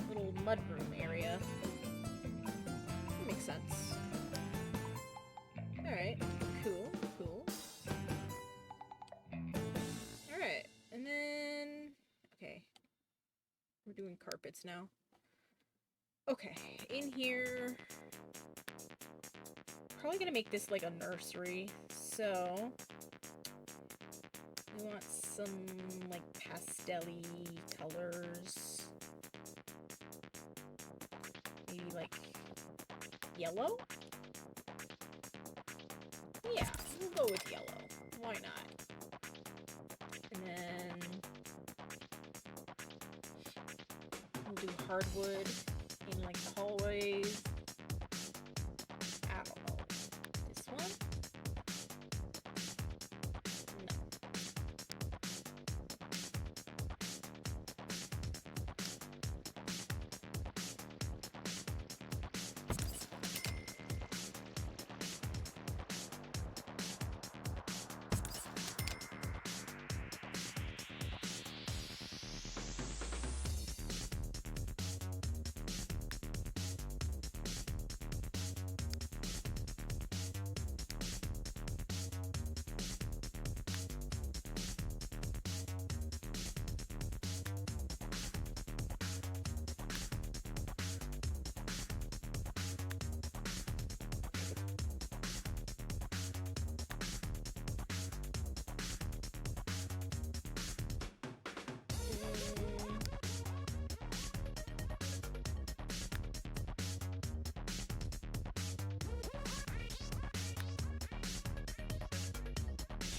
S1: Little mudroom area. Makes sense. Alright, cool. Alright, and then... Okay. We're doing carpets now. Okay, in here... Probably gonna make this like a nursery, so... We want some, like, pastel-y colors. Maybe, like... yellow? Yeah, we'll go with yellow. Why not? And then we'll do hardwood in like the hallways. I don't know. This one? No.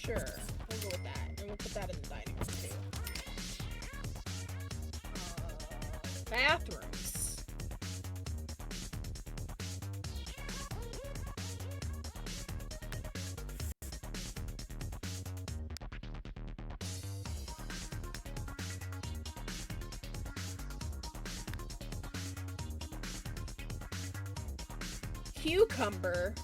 S1: Sure, we'll go with that. And we'll put that in the dining room too. Bathrooms. Cucumber.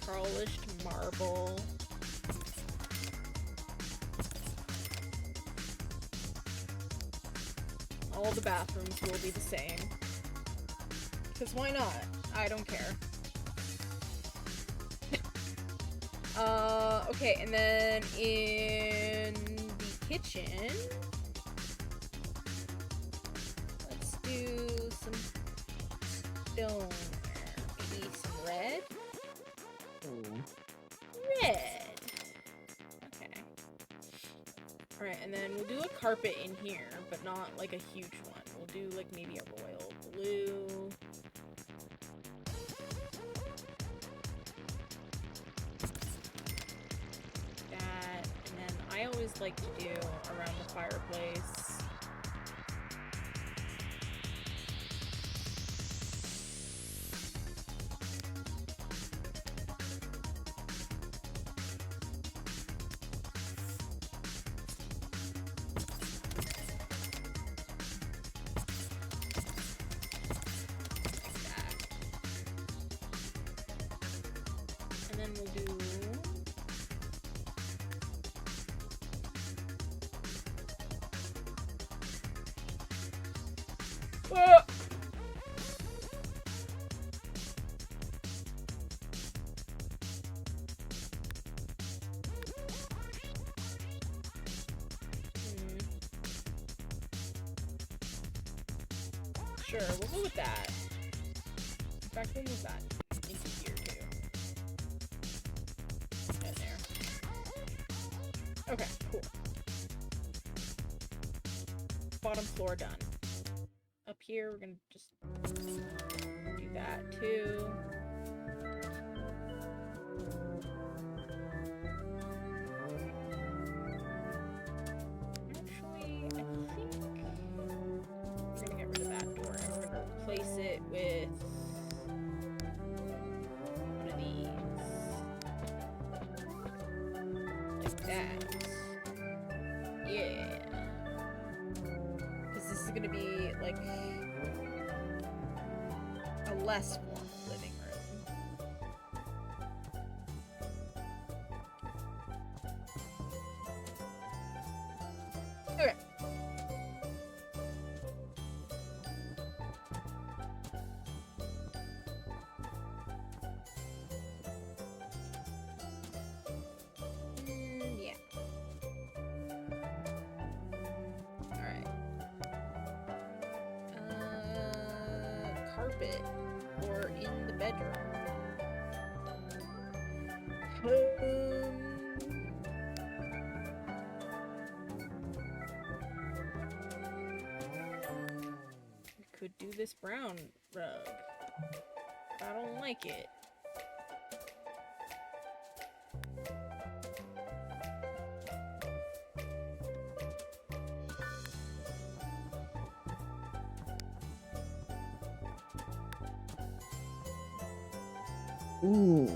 S1: Polished marble. All the bathrooms will be the same. Because why not? I don't care. Okay, and then in the kitchen, let's do some stone. Maybe some red? Red. Okay. Alright, and then we'll do a carpet in here, but not like a huge one. We'll do like maybe a royal blue. That, and then I always like to do around the fireplace. Sure, we'll go with that. In fact, we'll move that into here too. And there. Okay, cool. Bottom floor done. Up here, we're gonna just do that too. Actually, I think we're gonna get rid of that door and we're gonna replace it with one of these. Like that. Yeah. Because this is gonna be like a less warm living room. Okay. Yeah. Alright. Carpet. Or in the bedroom. We could do this brown rug. I don't like it.
S2: Ooh.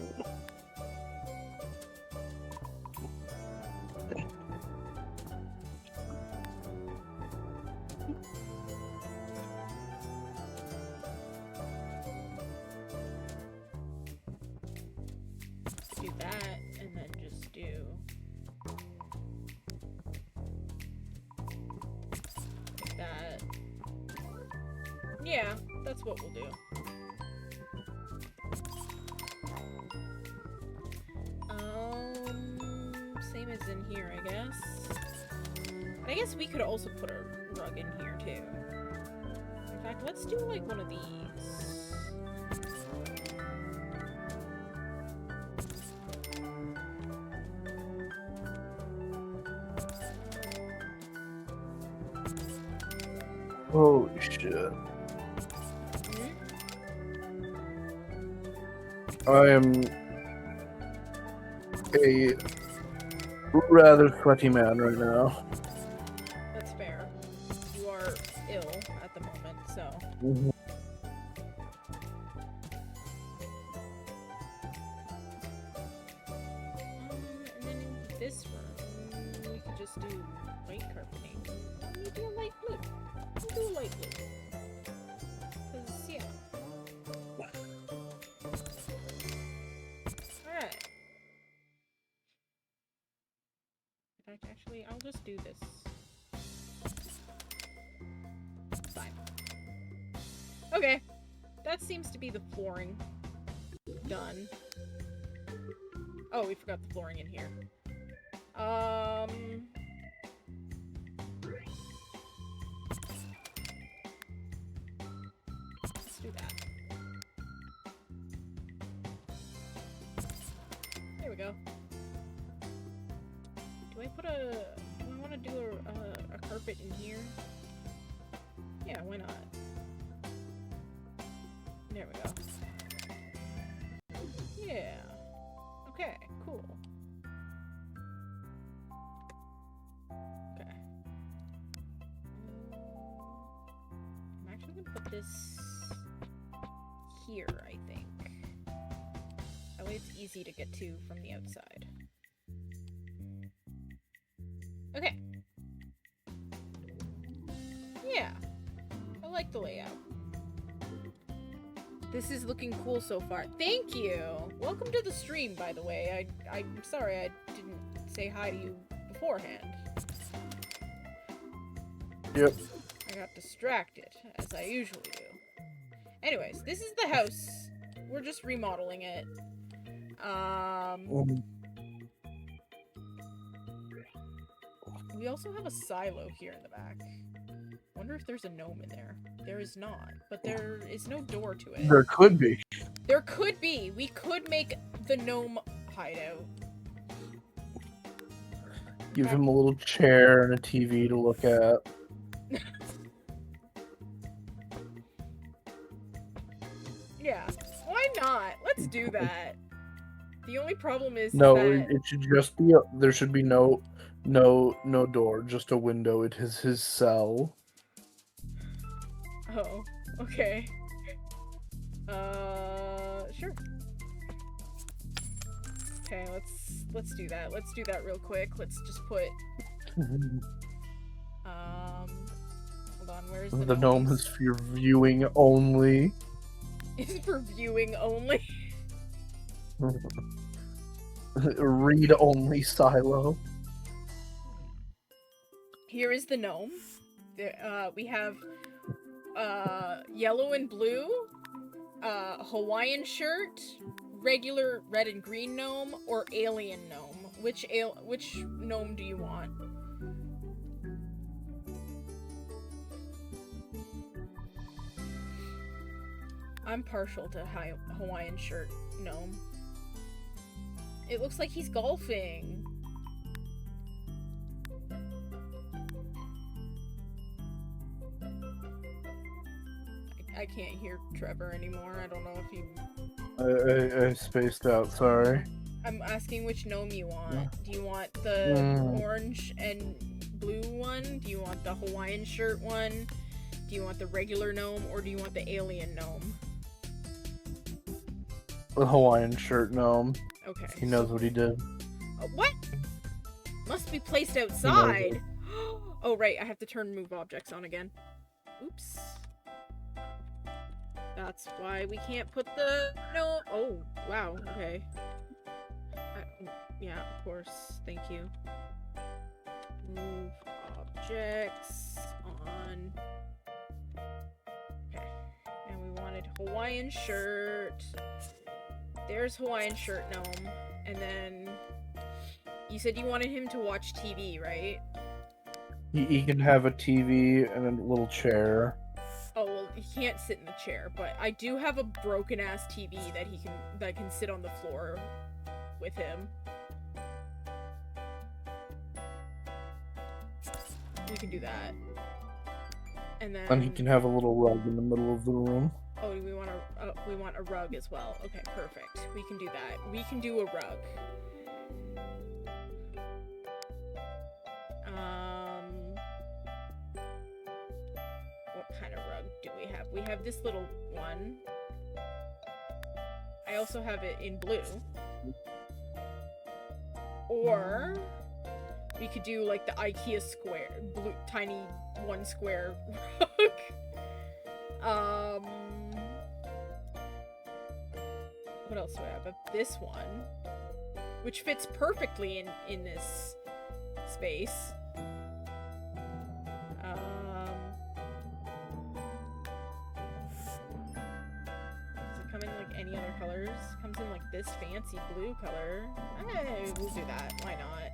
S1: Do that, and then just do like that. Yeah, that's what we'll do. Same as in here, I guess. I guess we could also put a rug in here too. In fact, let's do like one of these.
S2: Holy shit. I am a rather sweaty man right now.
S1: That's fair. You are ill at the moment, so.
S2: Mm-hmm.
S1: And then in this room, we could just do white carpeting. Maybe a light blue. We'll do a light blue. Because, yeah. Alright. In fact, actually, I'll just do this. Fine. Okay. That seems to be the flooring done. Oh, we forgot the flooring in here. Let's do that. There we go. Do I want to do a carpet in here? Yeah, why not? There we go. Yeah. Okay, cool. Okay. I'm actually gonna put this here, I think. That way it's easy to get to from the outside. Okay. Yeah. I like the layout. This is looking cool so far. Thank you! Welcome to the stream, by the way. I'm sorry I didn't say hi to you beforehand.
S2: Yep.
S1: I got distracted, as I usually do. Anyways, this is the house. We're just remodeling it. We also have a silo here in the back. wonder if there's a gnome in there. There is not, but there is no door to it.
S2: There could be.
S1: There could be. We could make the gnome hideout.
S2: Give him a little chair and a TV to look at.
S1: Yeah, why not? Let's do that. The only problem is
S2: No,
S1: that...
S2: it should just be. There should be no door, just a window. It is his cell.
S1: Oh, okay. Sure. Okay, let's do that. Let's do that real quick. Let's just put hold on, where's the
S2: gnome is for viewing only.
S1: Is for viewing only.
S2: Read only silo.
S1: Here is the gnome. We have yellow and blue, Hawaiian shirt, regular red and green gnome, or alien gnome. Which gnome do you want? I'm partial to Hawaiian shirt gnome. It looks like he's golfing. I can't hear Trevor anymore. I don't know if you...
S2: I spaced out, sorry.
S1: I'm asking which gnome you want. Do you want the orange and blue one? Do you want the Hawaiian shirt one? Do you want the regular gnome, or do you want the alien gnome?
S2: The Hawaiian shirt gnome.
S1: Okay.
S2: He knows what he did.
S1: What? Must be placed outside. Oh, right. I have to turn move objects on again. Oops. That's why we can't put the... No. Oh, wow. Okay. Yeah, of course. Thank you. Move objects on. Okay. And we wanted Hawaiian shirt. There's Hawaiian shirt gnome. And then you said you wanted him to watch TV, right?
S2: He can have a TV and a little chair.
S1: Oh, well, he can't sit in the chair, but I do have a broken ass TV that can sit on the floor with him. We can do that. And then...
S2: And he can have a little rug in the middle of the room.
S1: Oh, we want a rug as well. Okay, perfect. We can do that. We can do a rug. What kind of rug do we have? We have this little one. I also have it in blue. Or we could do like the IKEA square, blue, tiny one square rug. What else do I have? I have this one, which fits perfectly in this space. Does it come in like any other colors? It comes in like this fancy blue color. Hey, we'll do that. Why not?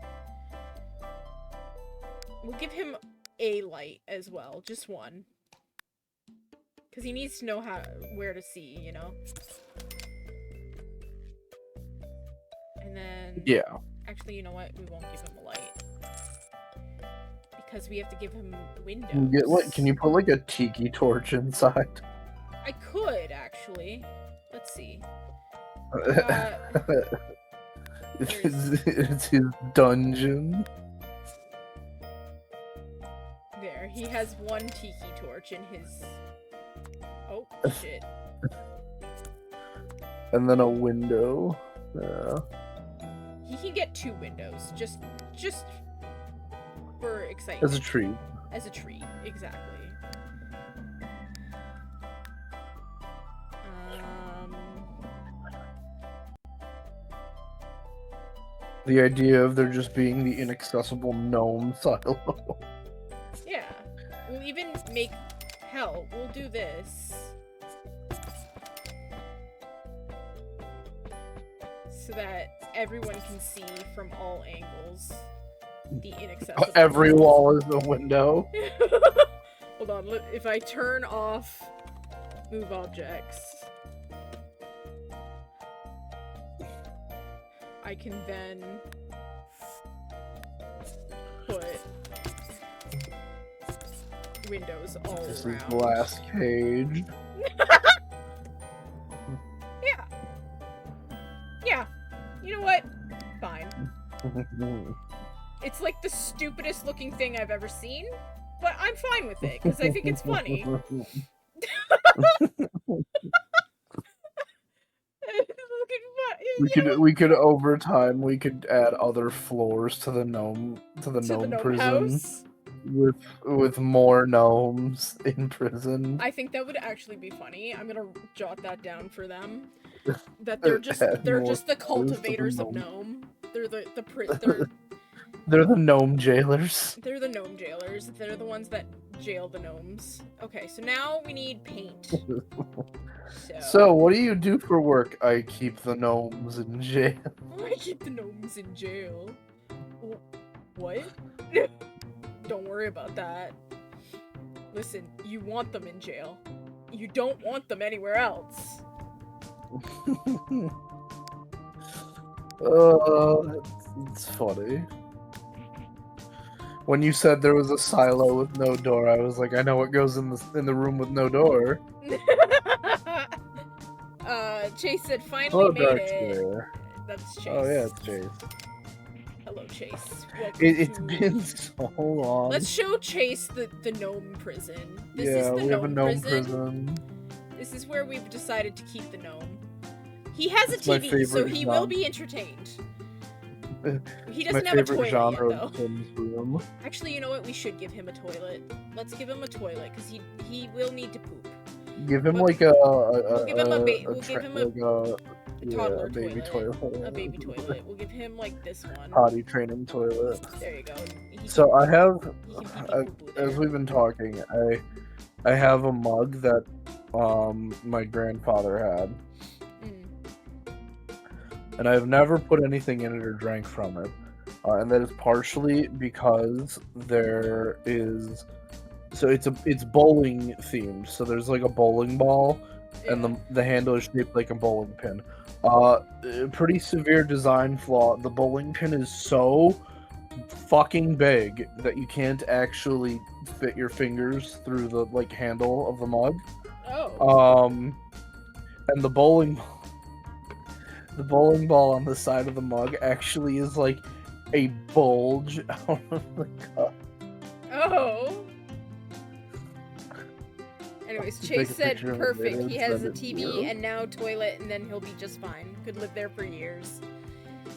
S1: We'll give him a light as well, just one. Because he needs to know where to see, you know? And then...
S2: Yeah.
S1: Actually, you know what? We won't give him a light. Because we have to give him windows.
S2: Can you put like a tiki torch inside?
S1: I could, actually. Let's see.
S2: It's his dungeon.
S1: There, he has one tiki torch in his... Oh, shit.
S2: And then a window. Yeah.
S1: He can get 2 windows, just for excitement.
S2: As a treat.
S1: As a treat, exactly.
S2: The idea of there just being the inaccessible gnome silo.
S1: Yeah. We'll even make... Hell, we'll do this. So that everyone can see from all angles the inaccessible...
S2: Every wall is a window.
S1: Hold on, if I turn off move objects, I can then put windows all
S2: This
S1: around.
S2: is glass cage.
S1: Yeah. Yeah. You know what? Fine. It's like the stupidest looking thing I've ever seen, but I'm fine with it because I think it's funny.
S2: We could over time we could add other floors to the gnome prison
S1: house.
S2: with more gnomes in prison.
S1: I think that would actually be funny. I'm gonna jot that down for them. That they're just the cultivators of gnome. They're
S2: they're the gnome jailers.
S1: They're the gnome jailers. They're the ones that jail the gnomes. Okay, so now we need paint.
S2: So what do you do for work? I keep the gnomes in jail.
S1: I keep the gnomes in jail. What? Don't worry about that. Listen, you want them in jail. You don't want them anywhere else.
S2: It's funny. When you said there was a silo with no door, I was like, I know what goes in the room with no door.
S1: Chase said finally
S2: Hello,
S1: made it. That's Chase.
S2: Oh yeah, it's Chase.
S1: Hello, Chase.
S2: It's been so long.
S1: Let's show Chase the gnome prison.
S2: This is the
S1: gnome
S2: have a gnome prison.
S1: This is where we've decided to keep the gnome. He has a TV, so he will be entertained. He doesn't have a toilet yet, though. Actually, you know what? We should give him a toilet. Let's give him a toilet, because he will need to poop.
S2: Give him
S1: we'll give him a toddler
S2: baby toilet.
S1: A baby toilet. We'll give him like this one.
S2: Potty training toilet.
S1: There you go.
S2: So I have, as we've been talking, I have a mug that my grandfather had. And I've never put anything in it or drank from it. And that is partially because there is... So it's bowling themed. So there's like a bowling ball, and the handle is shaped like a bowling pin. Pretty severe design flaw. The bowling pin is so fucking big that you can't actually fit your fingers through the handle of the mug.
S1: Oh.
S2: And the bowling ball on the side of the mug actually is like a bulge out of the cup.
S1: Oh. Anyways, Chase said perfect. He has a TV and now toilet, and then he'll be just fine. Could live there for years.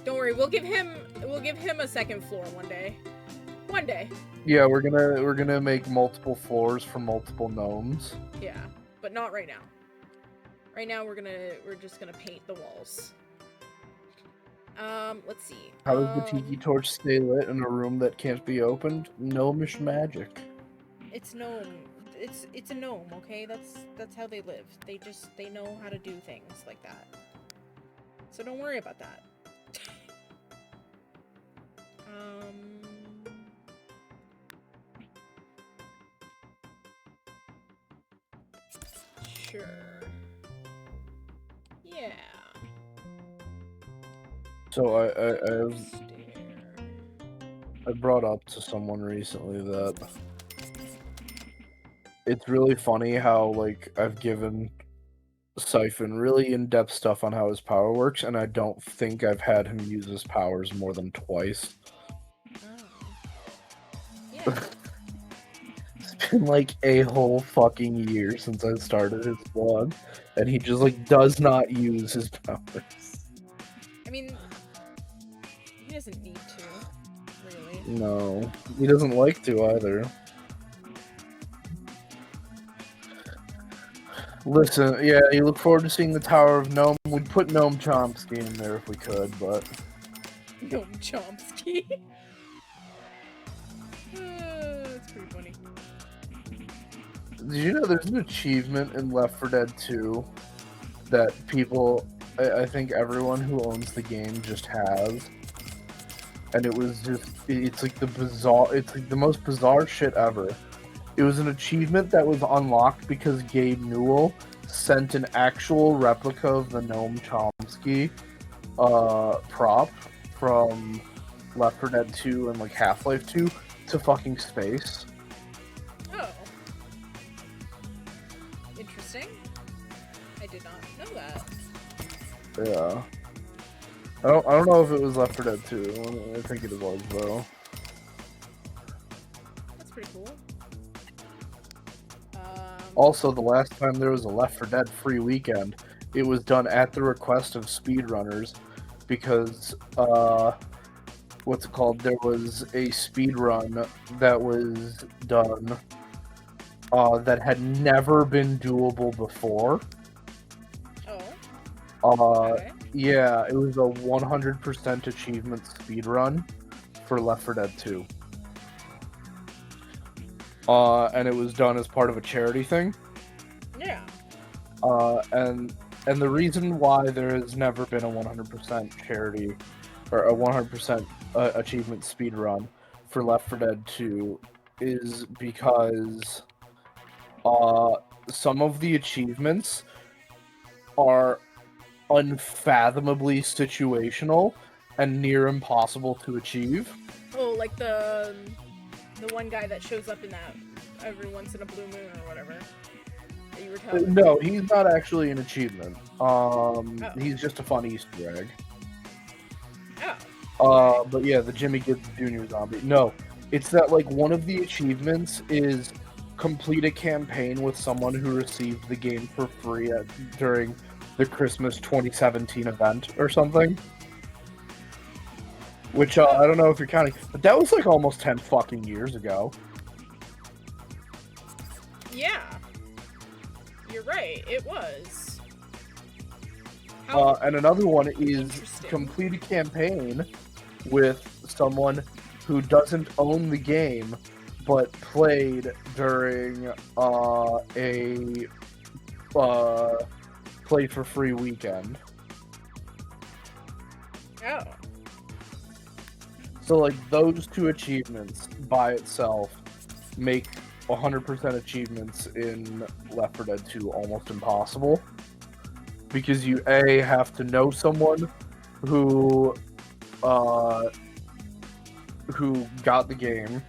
S1: Don't worry, we'll give him a second floor one day. One day.
S2: Yeah, we're gonna make multiple floors for multiple gnomes.
S1: Yeah, but not right now. Right now we're just gonna paint the walls. Let's see.
S2: How does the tiki torch stay lit in a room that can't be opened? Gnomish magic.
S1: It's gnome. It's a gnome, okay? That's how they live. They know how to do things like that. So don't worry about that. Sure. Yeah.
S2: So I brought up to someone recently that it's really funny how I've given Siphon really in-depth stuff on how his power works, and I don't think I've had him use his powers more than twice.
S1: Oh. Yeah.
S2: It's been a whole fucking year since I started his vlog, and he just does not use his powers.
S1: I mean, he doesn't need to, really.
S2: No, he doesn't like to either. Listen, yeah, you look forward to seeing the Tower of Gnome. We'd put Gnome Chomsky in there if we could, but...
S1: Gnome Chomsky? That's pretty funny.
S2: Did you know there's an achievement in Left 4 Dead 2 that people... I think everyone who owns the game just has. And it was just... It's the most bizarre shit ever. It was an achievement that was unlocked because Gabe Newell sent an actual replica of the Noam Chomsky prop from Left 4 Dead 2 and like Half-Life 2 to fucking space.
S1: Oh. Interesting. I did not know that.
S2: Yeah. I don't know if it was Left 4 Dead 2. I think it was though.
S1: That's pretty cool.
S2: Also, the last time there was a Left 4 Dead free weekend, it was done at the request of speedrunners because, what's it called? There was a speedrun that was done that had never been doable before.
S1: Oh. Okay.
S2: Yeah, it was a 100% achievement speedrun for Left 4 Dead 2. And it was done as part of a charity thing.
S1: Yeah.
S2: And the reason why there has never been a 100% charity or a 100% achievement speedrun for Left 4 Dead 2 is because some of the achievements are unfathomably situational and near impossible to achieve.
S1: Oh, like the one guy that shows up in that every once in a blue moon or whatever that you were telling me.
S2: No, he's not actually an achievement. He's just a fun Easter egg.
S1: Oh.
S2: But yeah, the Jimmy Gibbs Jr. zombie. No, it's that like one of the achievements is complete a campaign with someone who received the game for free during the Christmas 2017 event or something. Which, I don't know if you're counting, but that was like almost 10 fucking years ago.
S1: Yeah. You're right, it was.
S2: And another one is complete a campaign with someone who doesn't own the game, but played during a play for free weekend.
S1: Oh.
S2: So, like, those two achievements by itself make 100% achievements in Left 4 Dead 2 almost impossible. Because you, A, have to know someone who got the game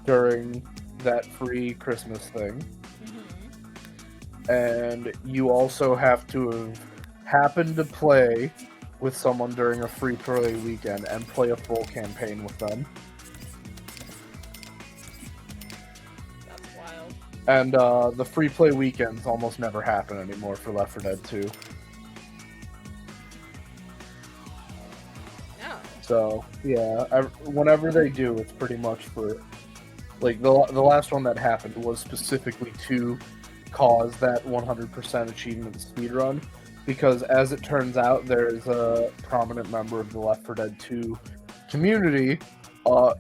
S2: during that free Christmas thing.
S1: Mm-hmm.
S2: And you also have to have happened to play with someone during a free play weekend and play a full campaign with them.
S1: That's wild.
S2: And the free play weekends almost never happen anymore for Left 4 Dead 2.
S1: No.
S2: So, yeah, whenever they do, it's pretty much for... Like, the last one that happened was specifically to cause that 100% achievement speedrun. Because, as it turns out, there's a prominent member of the Left 4 Dead 2 community. I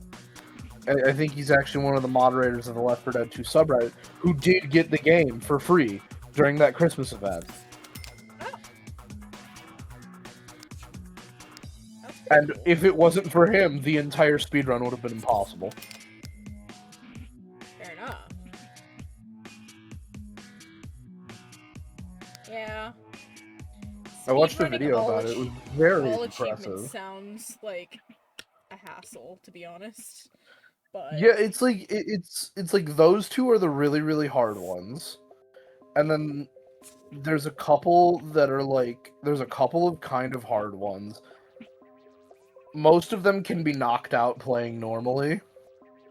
S2: think he's actually one of the moderators of the Left 4 Dead 2 subreddit, who did get the game for free during that Christmas event.
S1: Oh.
S2: And if it wasn't for him, the entire speedrun would have been impossible.
S1: Fair enough. Yeah.
S2: I watched a
S1: Speedrunning
S2: video about it. It was very
S1: all achievements
S2: impressive.
S1: sounds like a hassle, to be honest. But
S2: Yeah, it's like it's like those two are the really, really hard ones. And then there's a couple that are like there's a couple of kind of hard ones. Most of them can be knocked out playing normally.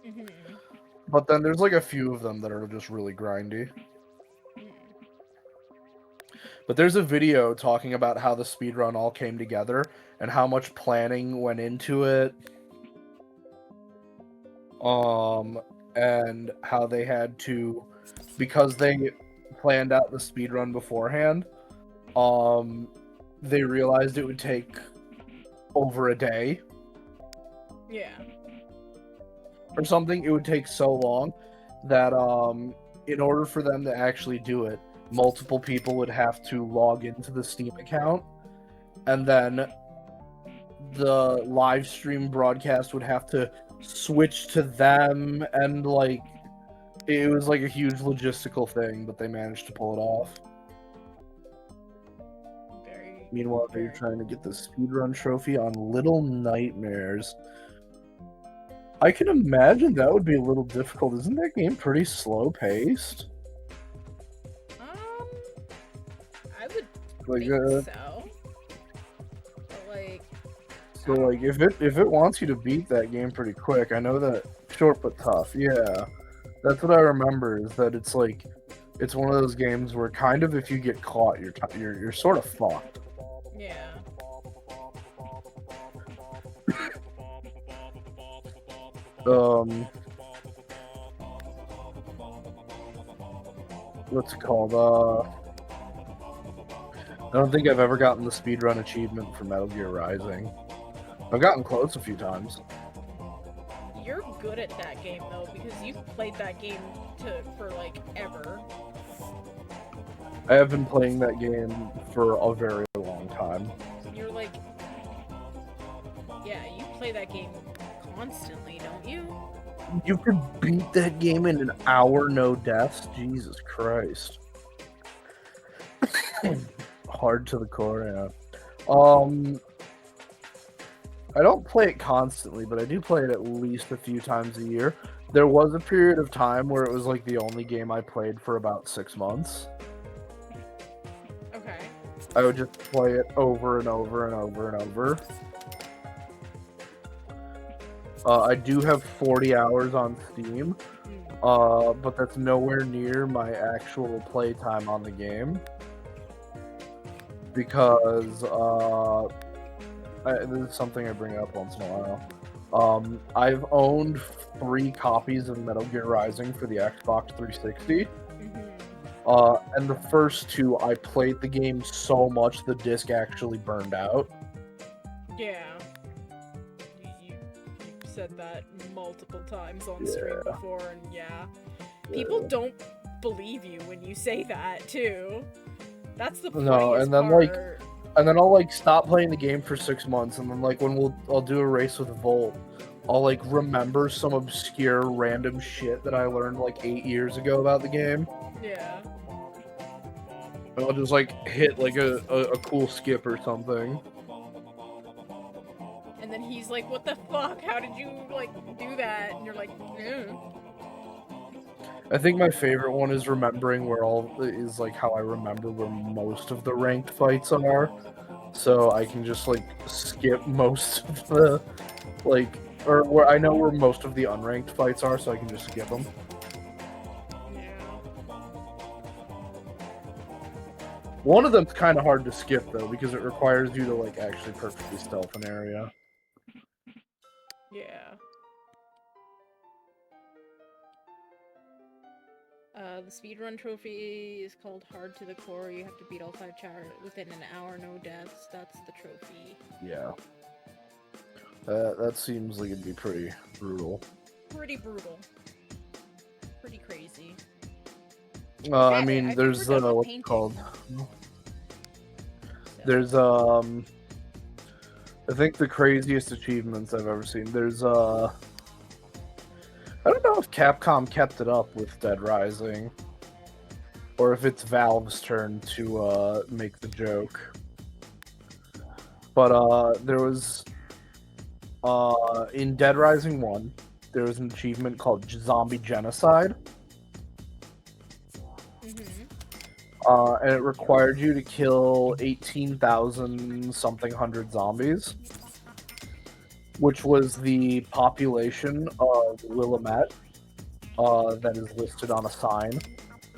S1: Mhm.
S2: But then there's like a few of them that are just really grindy. But there's a video talking about how the speedrun all came together and how much planning went into it. And how they had to, because they planned out the speedrun beforehand, they realized it would take over a day.
S1: Yeah.
S2: Or something. It would take so long that, in order for them to actually do it, multiple people would have to log into the Steam account, and then the live stream broadcast would have to switch to them, and like It was like a huge logistical thing, but they managed to pull it off. Meanwhile, they're trying to get the speedrun trophy on Little Nightmares. I can imagine that would be a little difficult. Isn't that game pretty slow paced?
S1: I would
S2: Like,
S1: think so. But like,
S2: so like if it wants you to beat that game pretty quick, I know that short but tough. Yeah, that's what I remember. Is that it's like it's one of those games where kind of if you get caught, you're sort of fucked.
S1: Yeah.
S2: What's it called? I don't think I've ever gotten the speedrun achievement for Metal Gear Rising. I've gotten close a few times.
S1: You're good at that game though, because you've played that game for like ever.
S2: I have been playing that game for a very long time.
S1: You're like, yeah, you play that game constantly, don't you?
S2: You could beat that game in an hour, no deaths? Jesus Christ. Hard to the core, yeah. I don't play it constantly, but I do play it at least a few times a year. There was a period of time where it was like the only game I played for about 6 months.
S1: Okay.
S2: I would just play it over and over and over and over. I do have 40 hours on Steam, but that's nowhere near my actual playtime on the game. Because, this is something I bring up once in a while. I've owned 3 copies of Metal Gear Rising for the Xbox 360. And the first 2, I played the game so much the disc actually burned out.
S1: Yeah. You said that multiple times on stream before, and yeah. People don't believe you when you say that, too. That's the funniest part.
S2: And then I'll like stop playing the game for 6 months, and then like when I'll do a race with Volt, I'll like remember some obscure random shit that I learned like 8 years ago about the game.
S1: Yeah.
S2: And I'll just like hit like a cool skip or something.
S1: And then he's like, "What the fuck? How did you like do that?" And you're like,
S2: I think my favorite one is remembering like how I remember where most of the ranked fights are, so I can just like skip most of the or where I know where most of the unranked fights are, so I can just skip them.
S1: Yeah.
S2: One of them's kind of hard to skip though because it requires you to like actually perfectly stealth an area.
S1: Yeah. The speedrun trophy is called Hard to the Core. You have to beat all 5 chapters within an hour, no deaths. That's the trophy.
S2: Yeah. That seems like it'd be pretty brutal.
S1: Pretty brutal. Pretty crazy.
S2: I mean, there's what's it called? There's I think the craziest achievements I've ever seen. There's I don't know if Capcom kept it up with Dead Rising, or if it's Valve's turn to make the joke. But there was in Dead Rising 1, there was an achievement called Zombie Genocide. And it required you to kill 18,000 something hundred zombies, which was the population of Willamette that is listed on a sign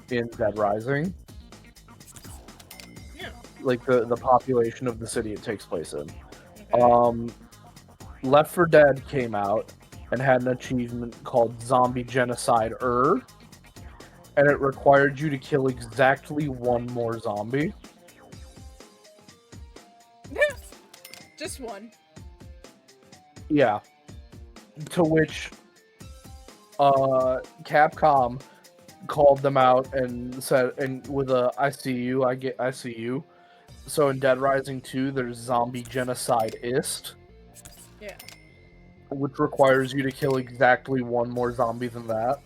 S2: in Dead Rising.
S1: Yeah.
S2: Like the population of the city it takes place in. Okay. Left 4 Dead came out and had an achievement called Zombie Genocide and it required you to kill exactly 1 more zombie.
S1: Just 1.
S2: Yeah. To which Capcom called them out and said, and with a I see you. So in Dead Rising 2, there's Zombie Genocide-ist.
S1: Yeah.
S2: Which requires you to kill exactly 1 more zombie than that.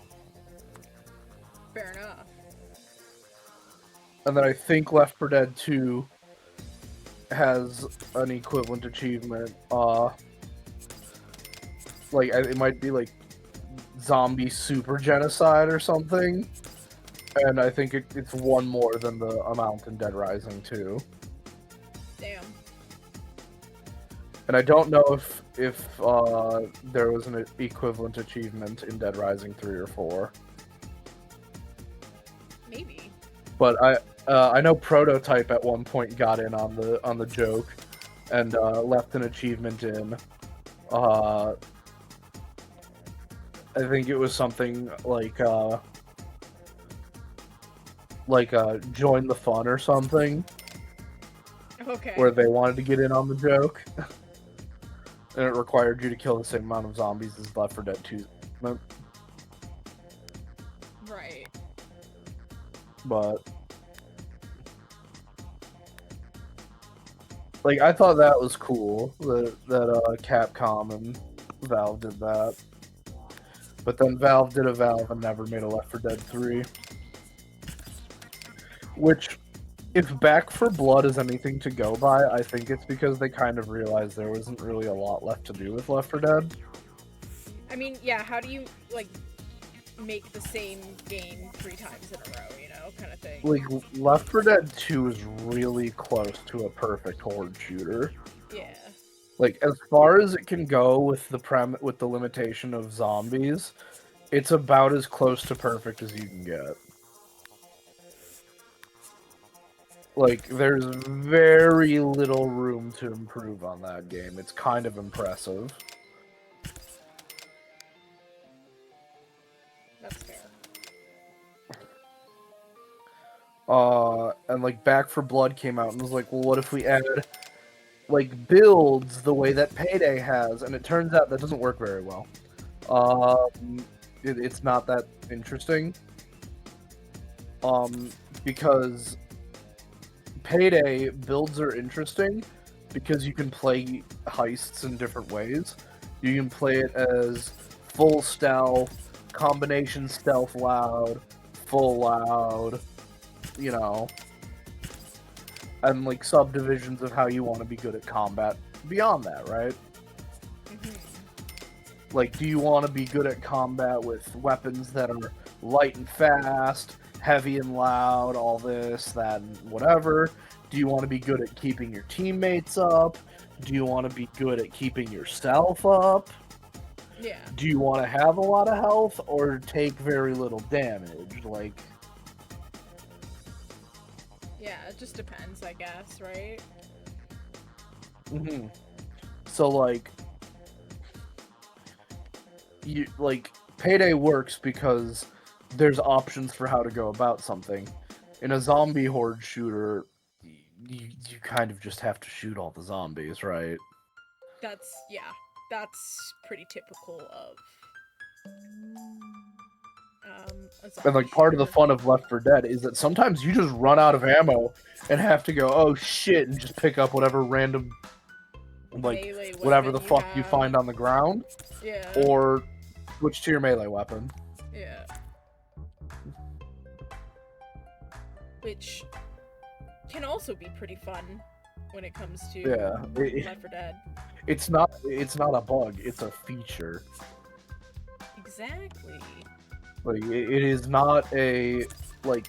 S2: And then I think Left 4 Dead 2 has an equivalent achievement. Like, it might be like zombie super genocide or something. And I think it's one more than the amount in Dead Rising 2.
S1: Damn.
S2: And I don't know if there was an equivalent achievement in Dead Rising 3 or 4.
S1: Maybe.
S2: But I know Prototype at one point got in on the joke and left an achievement in. I think it was something like join the fun or something.
S1: Okay.
S2: Where they wanted to get in on the joke. And it required you to kill the same amount of zombies as Left 4 Dead 2.
S1: Right.
S2: But like, I thought that was cool that Capcom and Valve did that. But then Valve did a Valve and never made a Left 4 Dead 3. Which, if Back 4 Blood is anything to go by, I think it's because they kind of realized there wasn't really a lot left to do with Left 4 Dead.
S1: I mean, yeah, how do you, like, make the same game 3 times in a row, you know, kind of thing?
S2: Like, Left 4 Dead 2 is really close to a perfect horde shooter.
S1: Yeah.
S2: Like, as far as it can go with the limitation of zombies, it's about as close to perfect as you can get. Like, there's very little room to improve on that game. It's kind of impressive.
S1: That's fair.
S2: And like Back 4 Blood came out and was like, well, what if we add like builds the way that Payday has? And it turns out that doesn't work very well. It's not that interesting. Because Payday builds are interesting because you can play heists in different ways. You can play it as full stealth, combination stealth loud, full loud, you know, and like subdivisions of how you want to be good at combat beyond that, right?
S1: Mm-hmm.
S2: Like, do you want to be good at combat with weapons that are light and fast, heavy and loud, all this, that, and whatever? Do you want to be good at keeping your teammates up? Do you want to be good at keeping yourself up?
S1: Yeah.
S2: Do you want to have a lot of health or take very little damage? Like,
S1: Yeah, it just depends, I guess, right?
S2: mm-hmm. So like, Payday works because there's options for how to go about something. In a zombie horde shooter, you kind of just have to shoot all the zombies, right?
S1: That's pretty typical of a zombie
S2: And like part of the
S1: shooter.
S2: fun of Left 4 Dead is that sometimes you just run out of ammo and have to go, oh shit, and just pick up whatever random, like,
S1: melee
S2: whatever the
S1: weapon
S2: fuck you
S1: have.
S2: find on the ground,
S1: Yeah.
S2: or switch to your melee weapon.
S1: Yeah. Which can also be pretty fun when it comes to Left 4 Dead.
S2: It's not a bug, it's a feature.
S1: Exactly.
S2: Like, it is not a, like,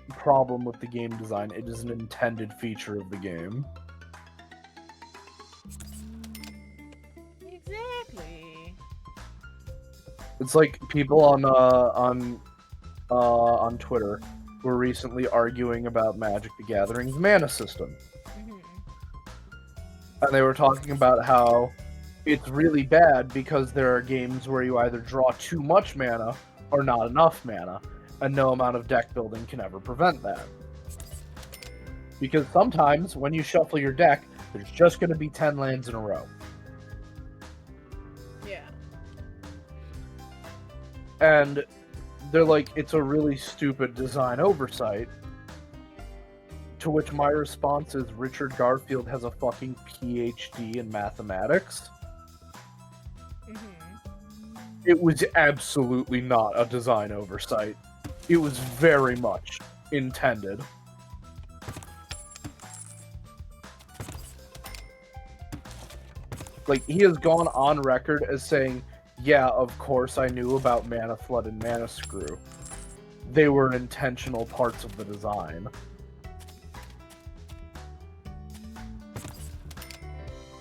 S2: problem with the game design, it is an intended feature of the game.
S1: Exactly.
S2: It's like people on Twitter were recently arguing about Magic the Gathering's mana system.
S1: Mm-hmm.
S2: And they were talking about how it's really bad because there are games where you either draw too much mana or not enough mana, and no amount of deck building can ever prevent that. Because sometimes, when you shuffle your deck, there's just going to be 10 lands in a row.
S1: Yeah.
S2: And they're like, it's a really stupid design oversight. To which my response is, Richard Garfield has a fucking PhD in mathematics.
S1: Mm-hmm.
S2: It was absolutely not a design oversight. It was very much intended. Like, he has gone on record as saying, yeah, of course I knew about Mana Flood and Mana Screw. They were intentional parts of the design.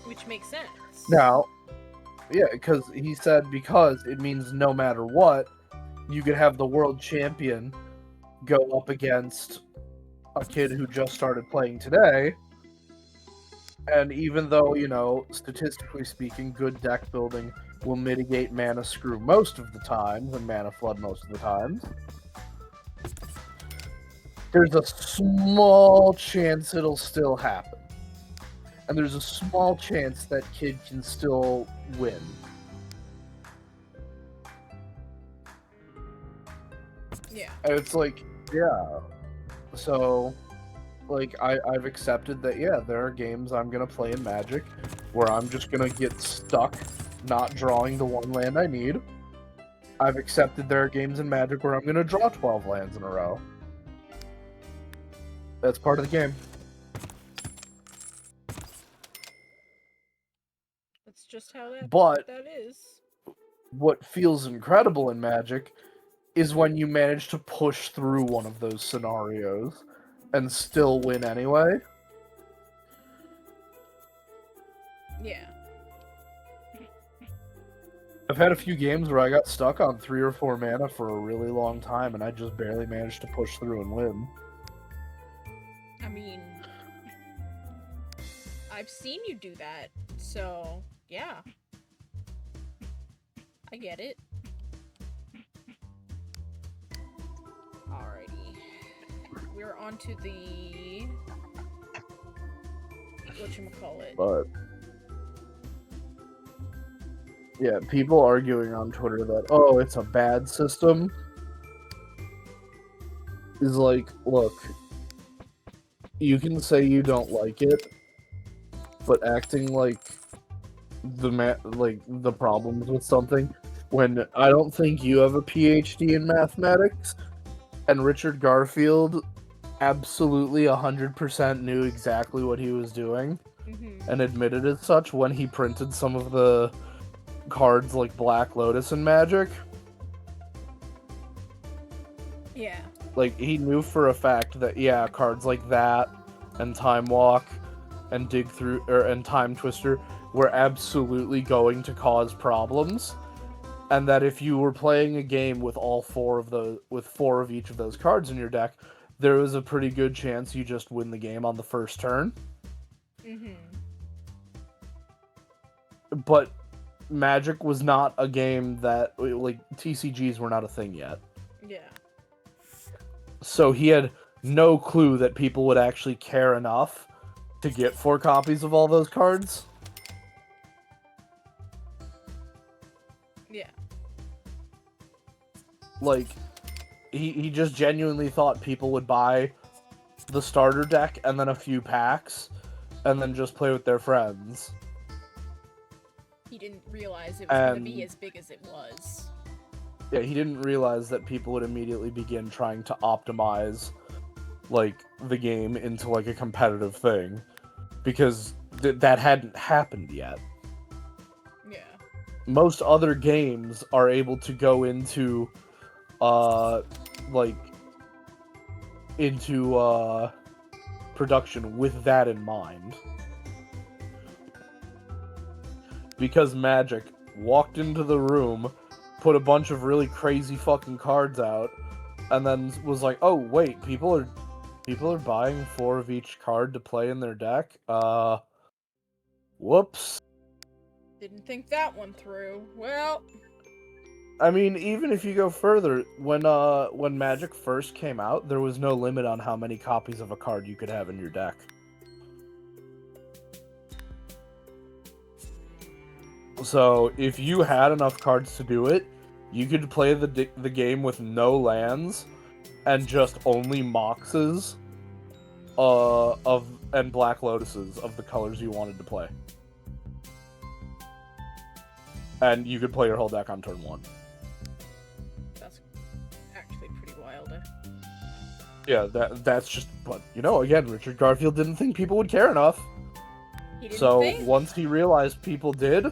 S1: Which makes sense.
S2: Now, yeah, because he said because it means no matter what, you could have the world champion go up against a kid who just started playing today. And even though, you know, statistically speaking, good deck building will mitigate Mana Screw most of the time and Mana Flood most of the times, there's a small chance it'll still happen. And there's a small chance that kid can still win.
S1: Yeah.
S2: And it's like, yeah. So, like, I've accepted that, yeah, there are games I'm going to play in Magic where I'm just going to get stuck not drawing the one land I need. I've accepted there are games in Magic where I'm going to draw 12 lands in a row. That's part of the game.
S1: That's just how that is.
S2: What feels incredible in Magic is when you manage to push through one of those scenarios and still win anyway.
S1: Yeah.
S2: I've had a few games where I got stuck on 3 or 4 mana for a really long time, and I just barely managed to push through and win.
S1: I mean, I've seen you do that, so yeah. I get it. Alrighty. We're on to the... whatchamacallit.
S2: But yeah, people arguing on Twitter that, oh, it's a bad system, is like, look, you can say you don't like it, but acting like the problems with something when I don't think you have a PhD in mathematics, and Richard Garfield absolutely 100% knew exactly what he was doing, and admitted as such when he printed some of the cards like Black Lotus in Magic.
S1: Yeah.
S2: Like, he knew for a fact that, yeah, cards like that, and Time Walk, and Dig Through, and Time Twister were absolutely going to cause problems, and that if you were playing a game with four of each of those cards in your deck, there was a pretty good chance you just win the game on the first turn. But Magic was not a game that, like, TCGs were not a thing yet.
S1: Yeah.
S2: So he had no clue that people would actually care enough to get 4 copies of all those cards.
S1: Yeah.
S2: Like, he just genuinely thought people would buy the starter deck and then a few packs, and then just play with their friends.
S1: He didn't realize it was going to be as big as it was.
S2: Yeah, he didn't realize that people would immediately begin trying to optimize, like, the game into, like, a competitive thing. Because that hadn't happened yet.
S1: Yeah.
S2: Most other games are able to go into, production with that in mind. Because Magic walked into the room, put a bunch of really crazy fucking cards out, and then was like, oh, wait, people are buying 4 of each card to play in their deck? Whoops.
S1: Didn't think that one through. Well...
S2: I mean, even if you go further, when Magic first came out, there was no limit on how many copies of a card you could have in your deck. So, if you had enough cards to do it, you could play the game with no lands, and just only Moxes, and Black Lotuses of the colors you wanted to play. And you could play your whole deck on turn 1.
S1: That's actually pretty wild.
S2: Yeah, that's just... But, you know, again, Richard Garfield didn't think people would care enough.
S1: He didn't
S2: So
S1: think?
S2: once he realized people did,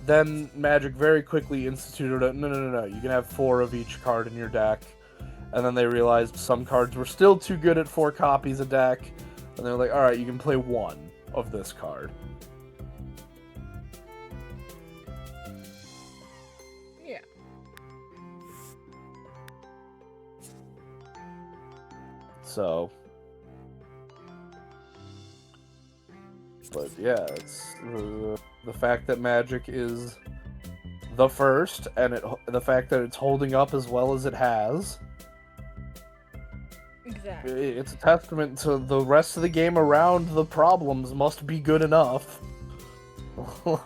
S2: then Magic very quickly instituted a no. You can have 4 of each card in your deck. And then they realized some cards were still too good at 4 copies a deck. And they're like, alright, you can play 1 of this card.
S1: Yeah.
S2: So... But yeah, it's the fact that Magic is the first, and the fact that it's holding up as well as it has...
S1: Exactly.
S2: It's a testament to the rest of the game around the problems must be good enough.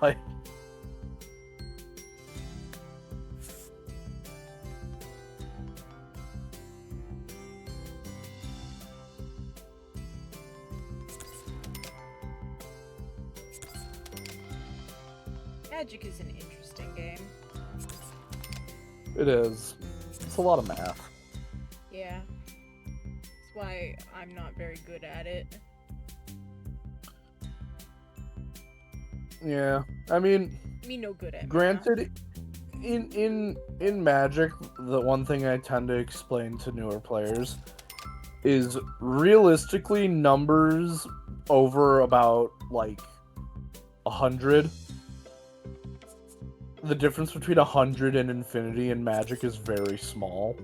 S2: Like...
S1: Magic is an interesting game.
S2: It is. It's a lot of math.
S1: Yeah. That's why I'm not very good at it.
S2: Yeah, I mean,
S1: Me no good at math.
S2: granted, in Magic, the one thing I tend to explain to newer players is realistically numbers over about like 100. The difference between 100 and infinity in Magic is very small.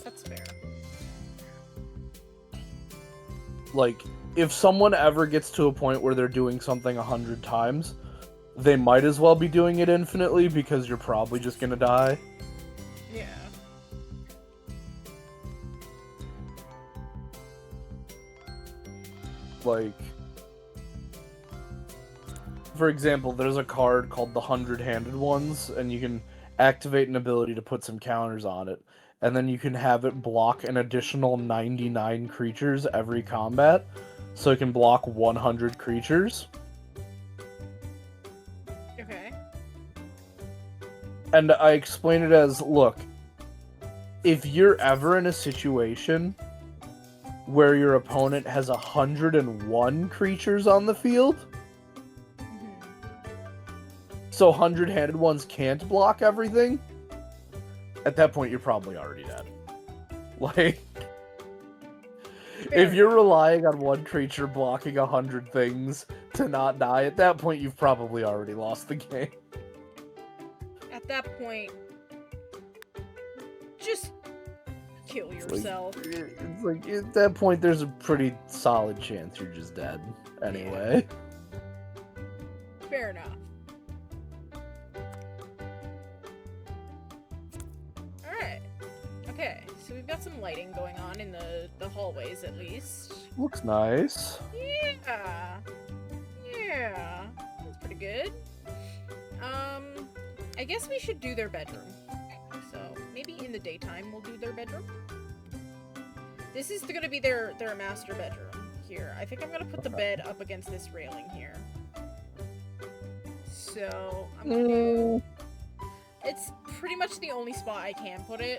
S1: That's fair.
S2: Like, if someone ever gets to a point where they're doing something 100 times, they might as well be doing it infinitely because you're probably just gonna die.
S1: Yeah.
S2: Like, for example, there's a card called the 100-Handed Ones, and you can activate an ability to put some counters on it, and then you can have it block an additional 99 creatures every combat, so it can block 100 creatures.
S1: Okay.
S2: And I explain it as, look, if you're ever in a situation where your opponent has 101 creatures on the field, so 100-handed ones can't block everything, at that point you're probably already dead. Like, if you're relying on one creature blocking 100 things to not die, at that point you've probably already lost the game.
S1: At that point, just kill yourself.
S2: It's like, at that point there's a pretty solid chance you're just dead anyway.
S1: Fair enough. Alright. Okay, so we've got some lighting going on in the hallways at least.
S2: Looks nice.
S1: Yeah. Yeah. That's pretty good. I guess we should do their bedroom. So, maybe in the daytime we'll do their bedroom. This is gonna be their master bedroom here. I think I'm gonna put the bed up against this railing here. So, I'm gonna do... It's pretty much the only spot I can put it.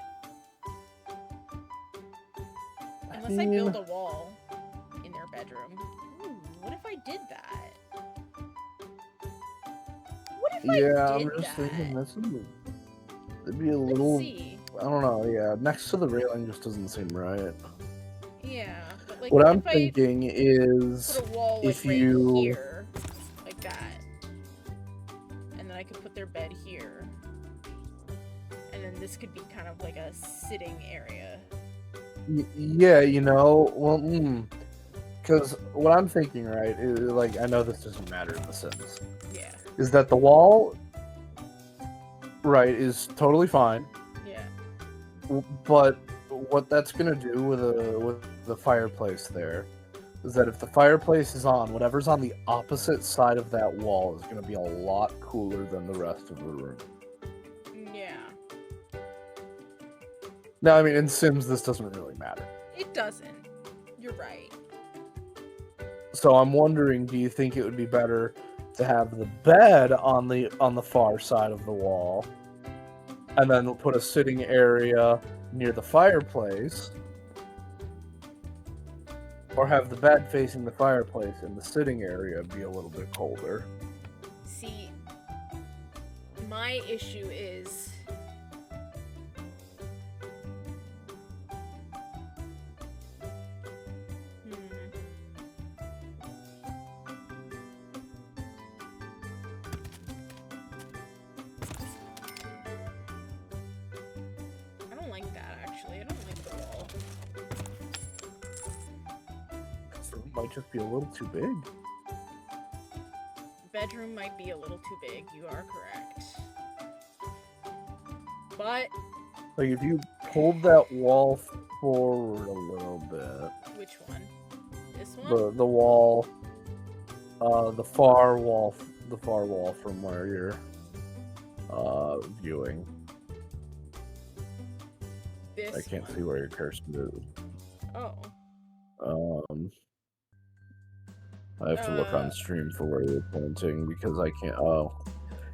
S1: Unless I build a wall in their bedroom. Ooh, what if I did that? What if I did
S2: I'm just thinking it'd be a little...
S1: Let's see.
S2: I don't know, yeah. Next to the railing just doesn't seem right.
S1: Yeah, but like,
S2: What I'm
S1: if I
S2: thinking is...
S1: put a wall like
S2: if
S1: right
S2: you-
S1: here, like that, and then I could put their bed here, and then this could be kind of like a sitting area.
S2: Yeah, you know, well, because what I'm thinking, right, is, like, I know this doesn't matter in The Sims,
S1: Yeah.
S2: is that the wall, right, is totally fine,
S1: Yeah.
S2: but what that's gonna do with the fireplace there is that if the fireplace is on, whatever's on the opposite side of that wall is gonna be a lot cooler than the rest of the room.
S1: Yeah.
S2: Now, I mean, in Sims, this doesn't really matter.
S1: It doesn't. You're right.
S2: So I'm wondering, do you think it would be better to have the bed on the far side of the wall, and then put a sitting area near the fireplace, Or have the bed facing the fireplace and the sitting area be a little bit colder.
S1: See, my issue is I don't like that actually. I don't like the wall.
S2: It might just be a little too big.
S1: Bedroom might be a little too big. You are correct. But
S2: Like if you pulled that wall forward a little bit.
S1: Which one? This one?
S2: The wall, the far wall from where you're viewing.
S1: This
S2: I can't
S1: one.
S2: see where your cursor is.
S1: Oh.
S2: I have to look on stream for where you're pointing because I can't. Oh,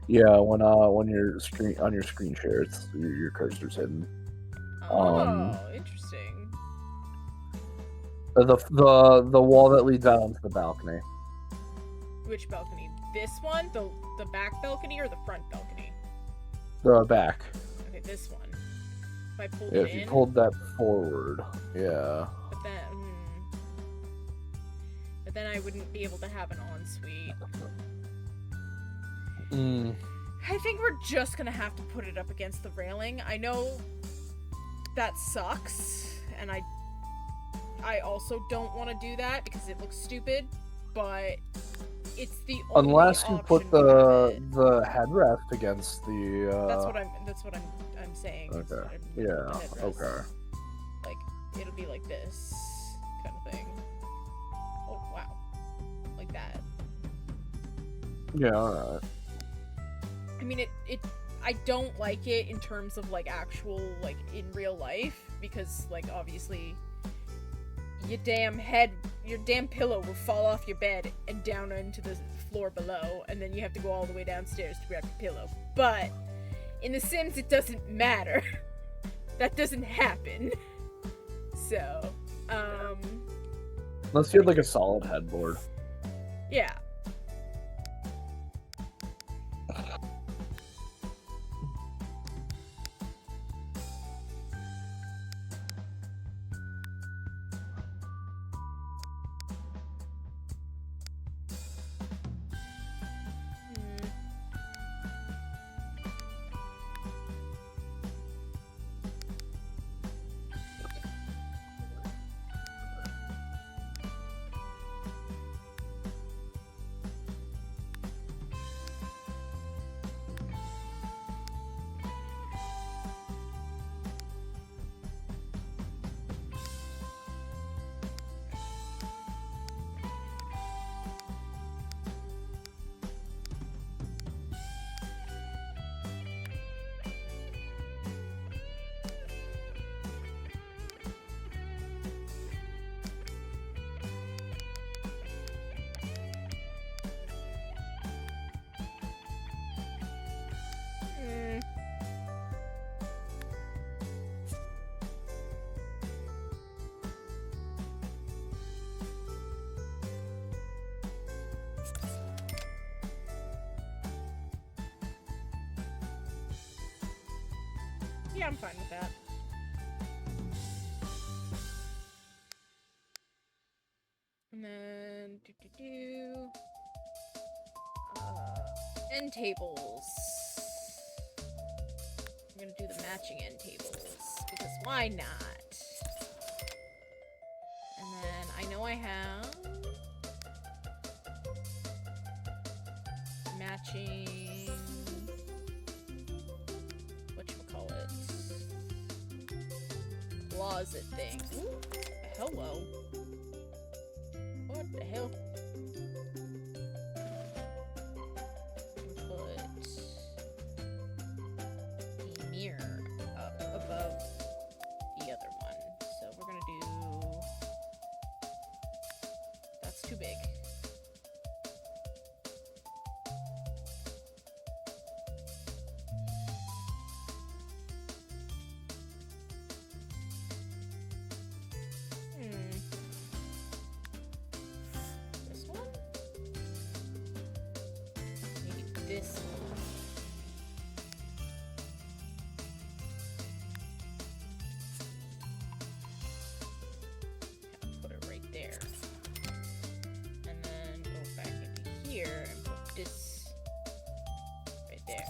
S2: yeah. When your screen on your screen share, it's your cursor's hidden.
S1: Oh, interesting.
S2: The wall that leads out onto the balcony.
S1: Which balcony? This one? The back balcony or the front balcony?
S2: The back.
S1: Okay, this one. If I pulled
S2: Yeah,
S1: it
S2: if you
S1: in.
S2: pulled that forward, yeah.
S1: But then I wouldn't be able to have an ensuite. I think we're just gonna have to put it up against the railing. I know that sucks, and I also don't want to do that because it looks stupid, but it's the only
S2: Unless you put
S1: option
S2: the headrest against the.
S1: That's what I'm saying.
S2: Okay.
S1: Yeah.
S2: Yeah. Okay.
S1: Like it'll be like this kind of thing. Oh wow, like that.
S2: Yeah. All right.
S1: I mean, I don't like it in terms of like actual like in real life because like obviously your damn pillow will fall off your bed and down into the floor below, and then you have to go all the way downstairs to grab your pillow. But in The Sims, it doesn't matter. That doesn't happen. So,
S2: Unless you had like a solid headboard.
S1: yeah. Yeah, I'm fine with that. And then end tables. I'm gonna do the matching end tables because why not? And then I know I have matching whatchamacallit closet thing. Ooh, hello. What the hell? Put the mirror up above the other one. So we're gonna do. That's too big. this one. Put it right there. And then go back into here and put this right there.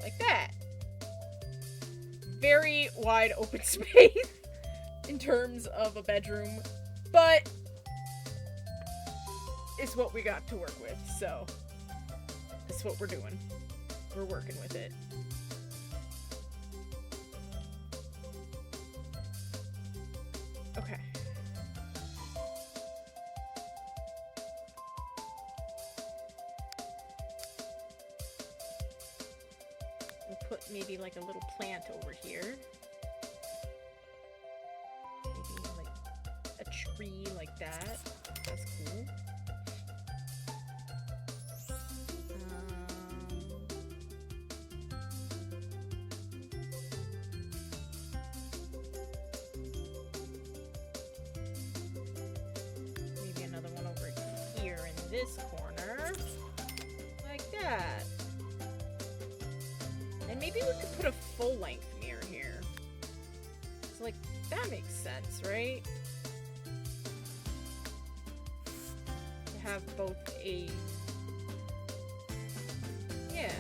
S1: Like that. Very wide open space in terms of a bedroom, but it's what we got to work with, so that's what we're doing. We're working with it. Okay. We'll put maybe like a little plant over here. Maybe like a tree like that. That's cool. Maybe another one over here in this corner. Like that. And maybe we could put a full-length mirror here. It's like, that makes sense, right? To have both a... Yeah.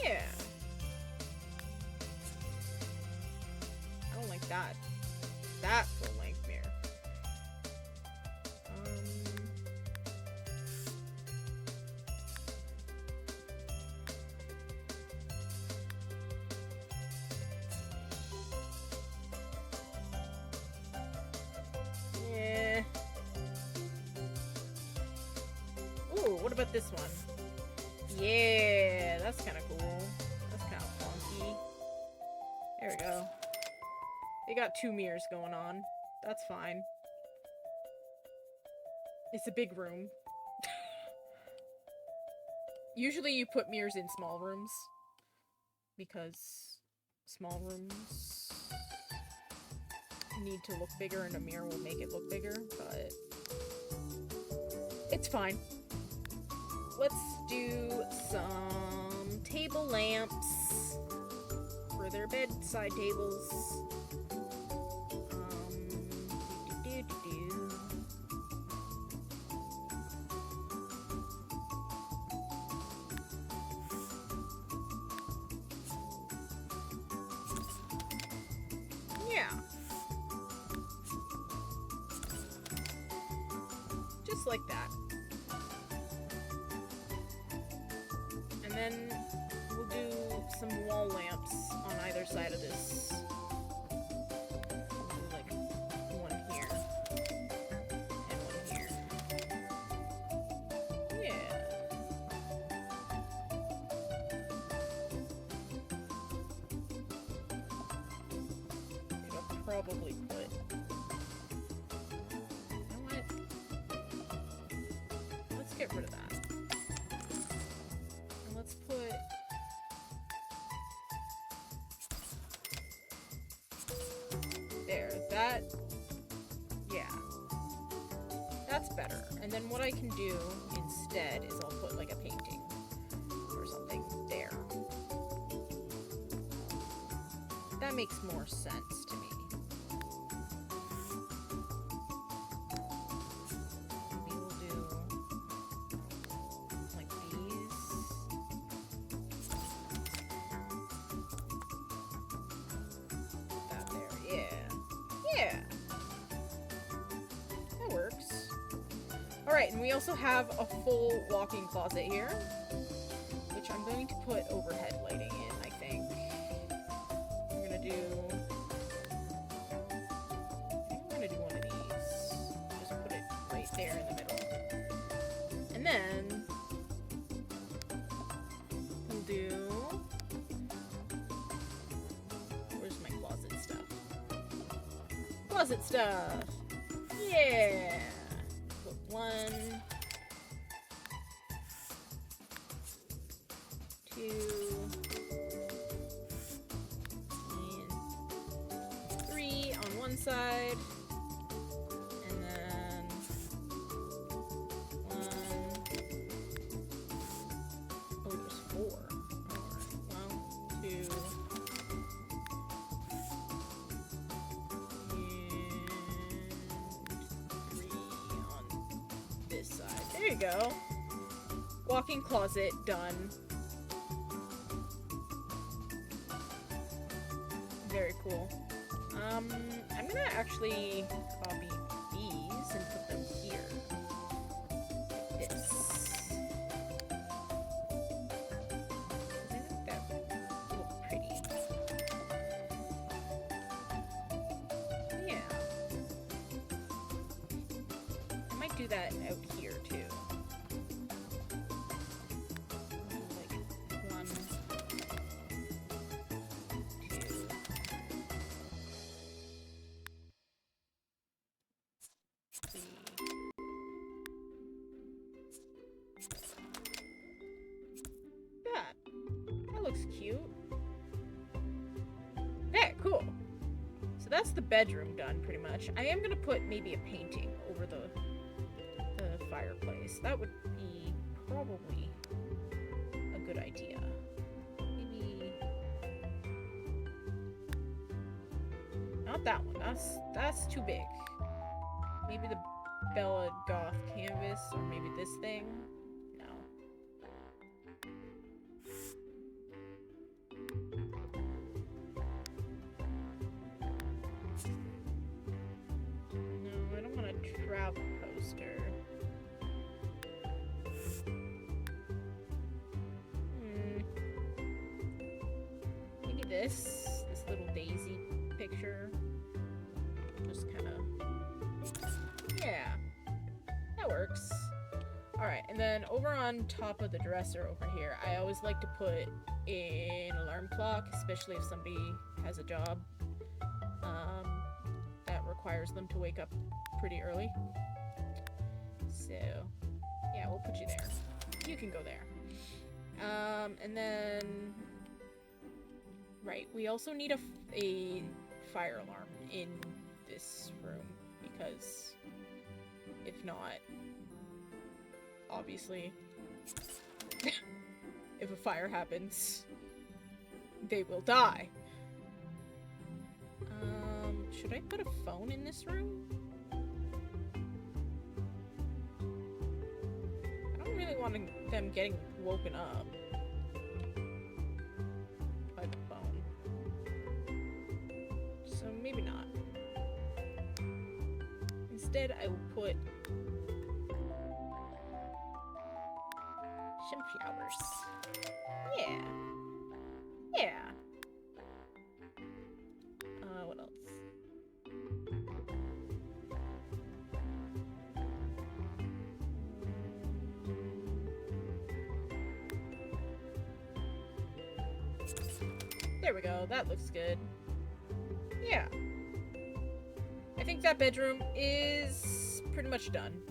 S1: Yeah. I don't like that. That full-length mirror. Yeah. Ooh, what about this one? Yeah, that's kind of cool. That's kind of funky. There we go. They got two mirrors going on. That's fine. It's a big room. Usually you put mirrors in small rooms because small rooms need to look bigger and a mirror will make it look bigger, but it's fine. Let's do some table lamps for their bedside tables. Yeah. Just like that. And then we'll do some wall lamps on either side of this. We'll do like one here and one here. Yeah. It'll probably put... You know what? Let's get rid of that. And let's put... There, that... Yeah. That's better. And then what I can do instead is I'll put like a painting or something there. That makes more sense to me. Maybe we'll do like these. That there, yeah. Yeah. That works. Alright, and we also have a full walk-in closet here, which I'm going to put overhead lighting in, I think. I'm gonna do one of these. Just put it right there in the middle. And then we'll do... Where's my closet stuff? Closet stuff! Yeah! Put one, two, and three on one side, and then one you go. Walk-in closet, done. Very cool. I'm gonna actually copy these and put them here. This. Isn't that look pretty? Yeah. I might do that out here too. Like 1, 2. That looks cute. Okay, cool. So that's the bedroom done, pretty much. I am gonna put maybe a painting over the fireplace. That would be probably a good idea. Maybe not that one. That's too big. Maybe the Bella Goth canvas, or maybe this thing. No. No, I don't want a travel poster. Maybe this little daisy picture. Just kind of, yeah, that works. All right, and then over on top of the dresser over here, I always like to put an alarm clock, especially if somebody has a job that requires them to wake up pretty early. So, yeah, we'll put you there. You can go there. And then, right, we also need a fire alarm in this room, because if not, obviously, if a fire happens, they will die. Should I put a phone in this room? I don't really want them getting woken up by the phone. So maybe not. Instead, I will put some flowers. Yeah. Yeah. What else? There we go. That looks good. Yeah. I think that bedroom is pretty much done.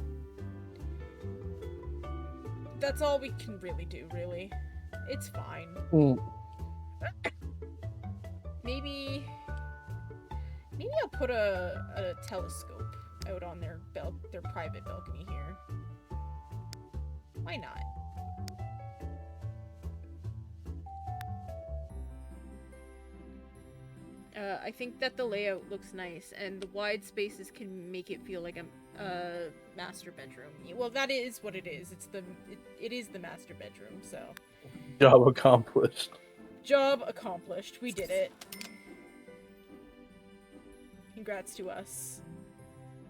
S1: That's all we can really do, really. It's fine. Maybe I'll put a telescope out on their private balcony here. Why not? I think that the layout looks nice, and the wide spaces can make it feel like a master bedroom. Well, that is what it is. It is the master bedroom. So,
S2: job accomplished.
S1: Job accomplished. We did it. Congrats to us.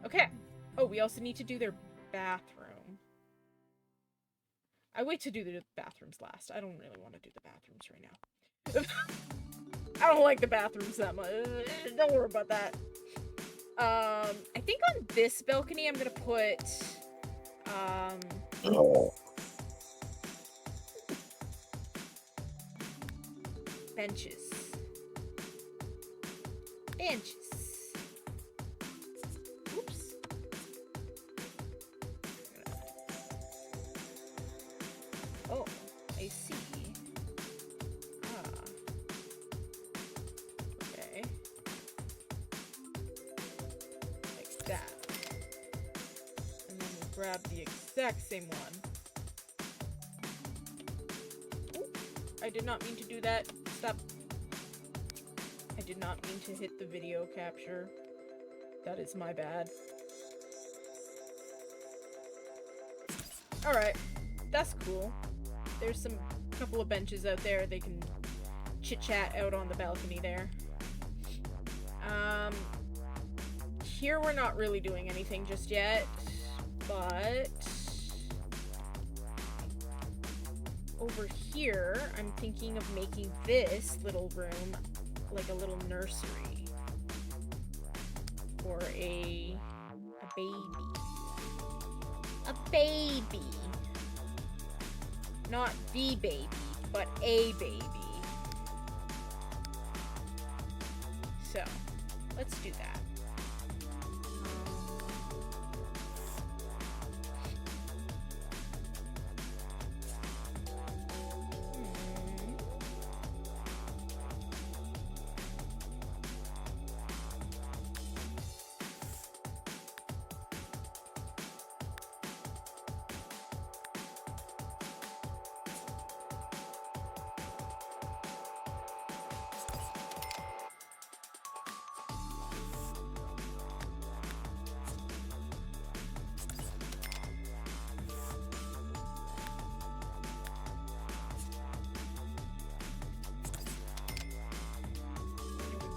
S1: Okay. Oh, we also need to do their bathroom. I wait to do the bathrooms last. I don't really want to do the bathrooms right now. I don't like the bathrooms that much. Don't worry about that. I think on this balcony I'm gonna put benches. Oops. Oh, I see. Okay. Like that. And then we'll grab the exact same one. Ooh, I did not mean to do that. Stop. I did not mean to hit the video capture. That is my bad. Alright, that's cool. There's some couple of benches out there. They can chit-chat out on the balcony there. Here we're not really doing anything just yet, but over here, I'm thinking of making this little room like a little nursery for a baby. A baby. Not the baby, but a baby. So, let's do that.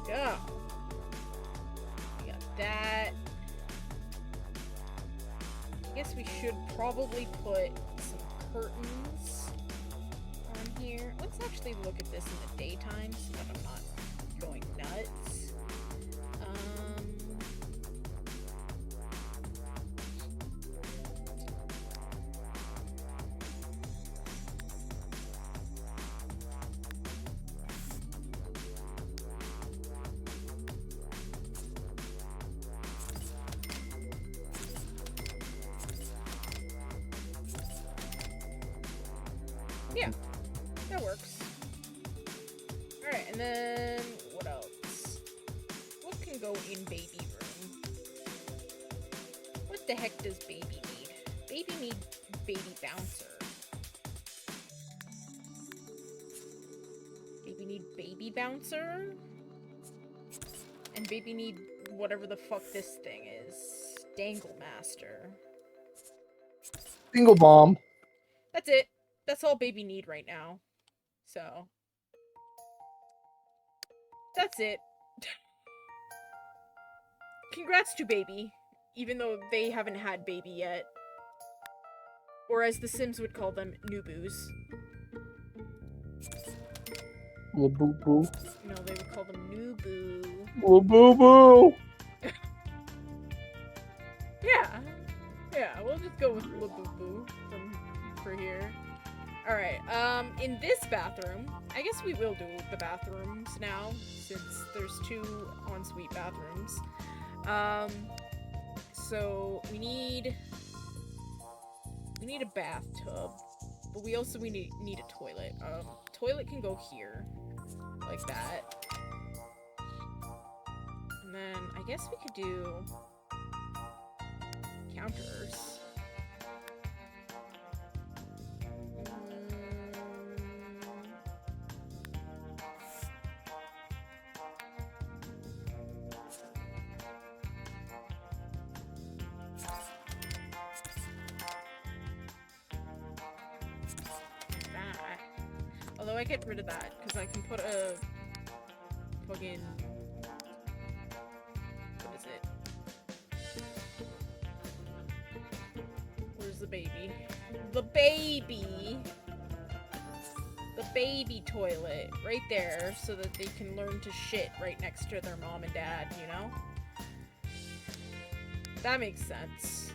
S1: Go. We got that. I guess we should probably put some curtains on here. Let's actually look at this in the daytime so that I'm not going nuts. Yeah, that works. Alright, and then what else? What can go in baby room? What the heck does baby need? Baby need baby bouncer. Baby need baby bouncer? And baby need whatever the fuck this thing is. Dangle master.
S2: Single bomb.
S1: That's it. That's all baby need right now. So. That's it. Congrats to baby. Even though they haven't had baby yet. Or as the Sims would call them, nooboos.
S2: Little boo boo.
S1: No, they would call them nooboo.
S2: Little boo boo.
S1: Yeah. Yeah, we'll just go with Laboo for here. Alright, in this bathroom, I guess we will do the bathrooms now, since there's 2 ensuite bathrooms. So we need a bathtub, but we also need a toilet. Toilet can go here, like that. And then I guess we could do counters. That. Although I get rid of that because I can put a fucking, what is it? Where's the baby? The baby! The baby toilet right there so that they can learn to shit right next to their mom and dad, you know? That makes sense.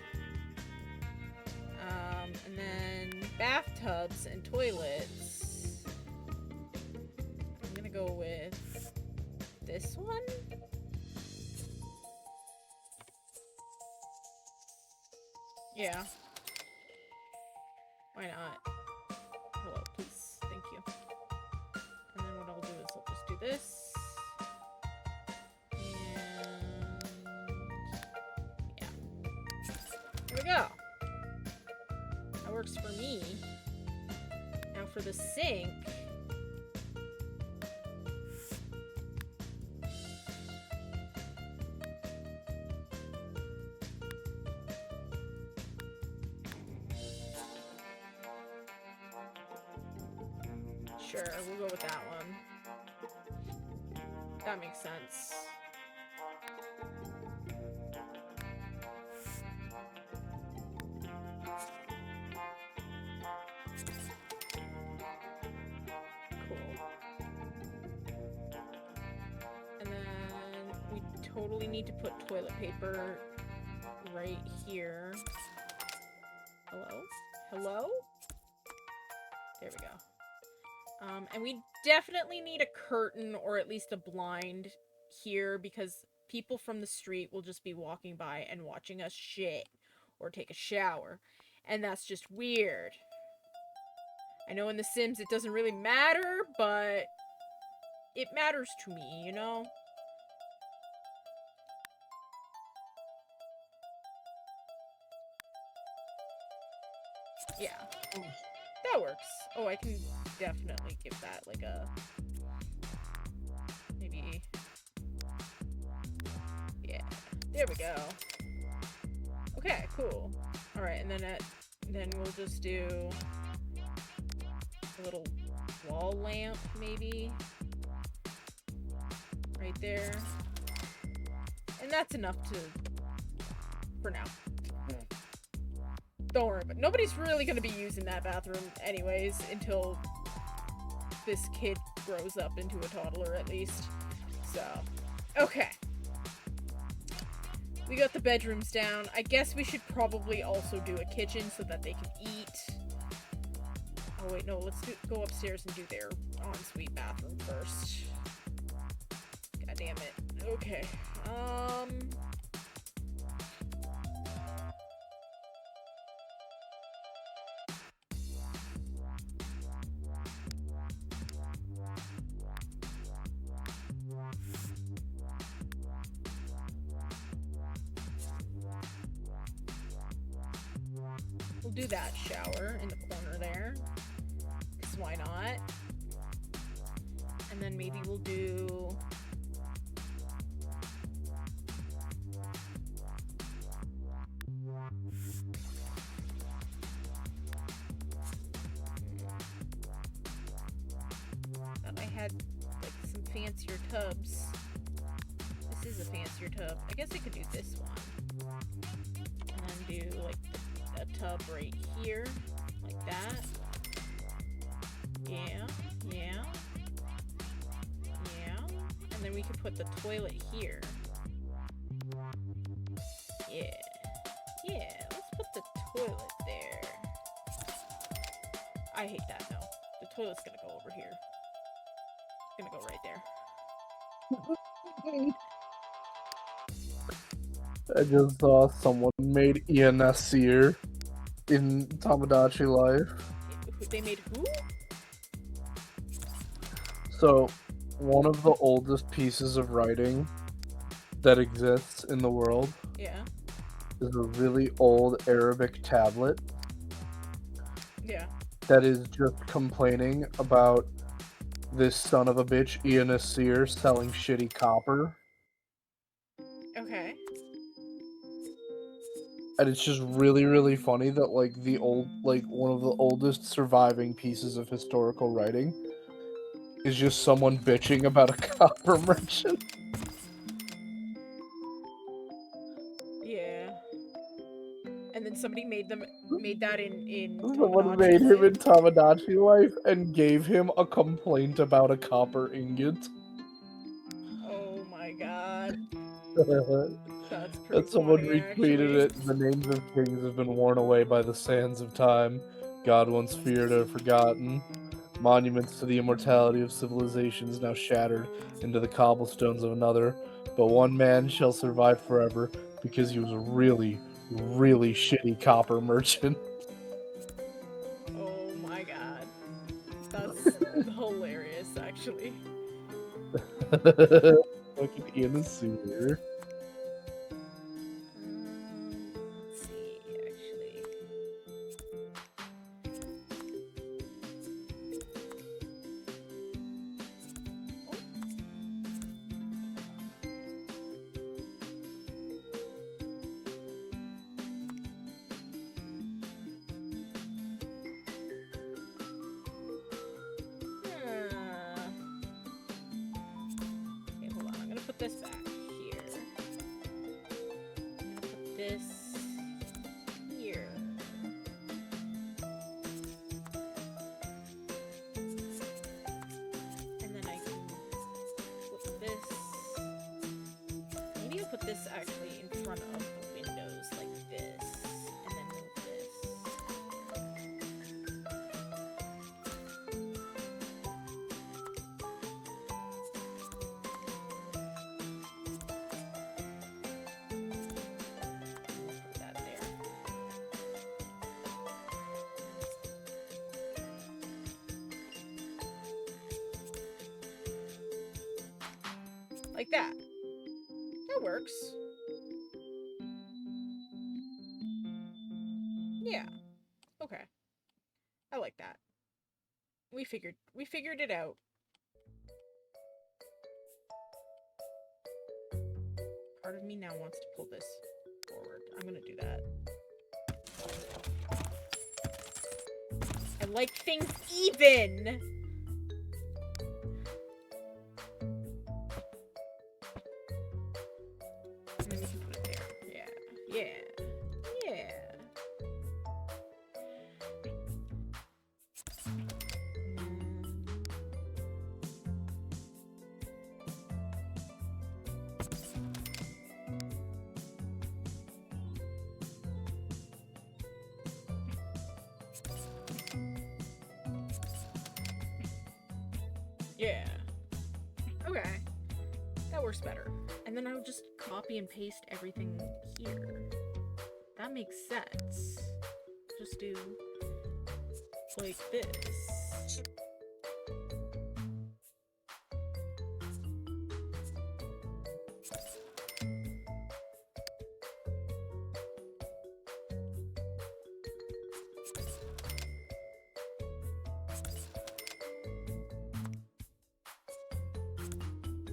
S1: And then bathtubs and toilets. I'm gonna go with this one. Yeah. Why not? Hello, please. Thank you. And then what I'll do is I'll just do this. And yeah. Here we go. That works for me. Now for the sink. Sure, we'll go with that one. That makes sense. Cool. And then we totally need to put toilet paper right here. Hello? Hello? There we go. And we definitely need a curtain or at least a blind here because people from the street will just be walking by and watching us shit or take a shower. And that's just weird. I know in The Sims it doesn't really matter, but it matters to me, you know? Yeah. That works. Oh, I can definitely give that like a... maybe... yeah. There we go. Okay, cool. Alright, and then we'll just do a little wall lamp, maybe. Right there. And that's enough for now. Don't worry, but nobody's really gonna be using that bathroom anyways until this kid grows up into a toddler at least. So, okay. We got the bedrooms down. I guess we should probably also do a kitchen so that they can eat. Oh wait, no, let's go upstairs and do their ensuite bathroom first. God damn it. Okay. We'll do that shower in the corner there. Because why not? And then maybe we'll do... thought I had like some fancier tubs. This is a fancier tub. I guess I could do this one. And then do like a tub right here. Like that. Yeah. Yeah. Yeah. And then we could put the toilet here. Yeah. Yeah. Let's put the toilet there. I hate that, no. The toilet's gonna go over here. It's gonna go right there.
S2: I just saw someone made Ian in Tamagotchi Life.
S1: They made who?
S2: So, one of the oldest pieces of writing that exists in the world
S1: Yeah.
S2: is a really old Arabic tablet
S1: Yeah.
S2: that is just complaining about this son of a bitch, Ian Nasir, selling shitty copper.
S1: Okay.
S2: And it's just really, really funny that, like, one of the oldest surviving pieces of historical writing is just someone bitching about a copper merchant.
S1: Yeah. And then somebody made that in
S2: Someone
S1: Tamagotchi
S2: made him
S1: Life.
S2: in Tamagotchi Life and gave him a complaint about a copper ingot.
S1: Oh my god. That's pretty
S2: And someone
S1: funny,
S2: retweeted
S1: actually.
S2: it. The names of kings have been worn away by the sands of time. God once feared or forgotten. Monuments to the immortality of civilizations now shattered into the cobblestones of another. But one man shall survive forever because he was a really, really shitty copper merchant.
S1: Oh my god. That's hilarious, actually.
S2: Fucking Ian is super.
S1: Let's see, actually. this back here. I'm gonna put this here. And then I can put this. Maybe I'll put this actually in front of the windows like this. And then move this. Put that there. Like that. That works. Yeah. Okay. I like that. We figured it out. Part of me now wants to pull this forward. I'm gonna do that. I like things even! And then we can put it there. Yeah. Yeah. Yeah. Yeah. Okay. That works better. And then I would just copy and paste everything here. That makes sense. Just do like this.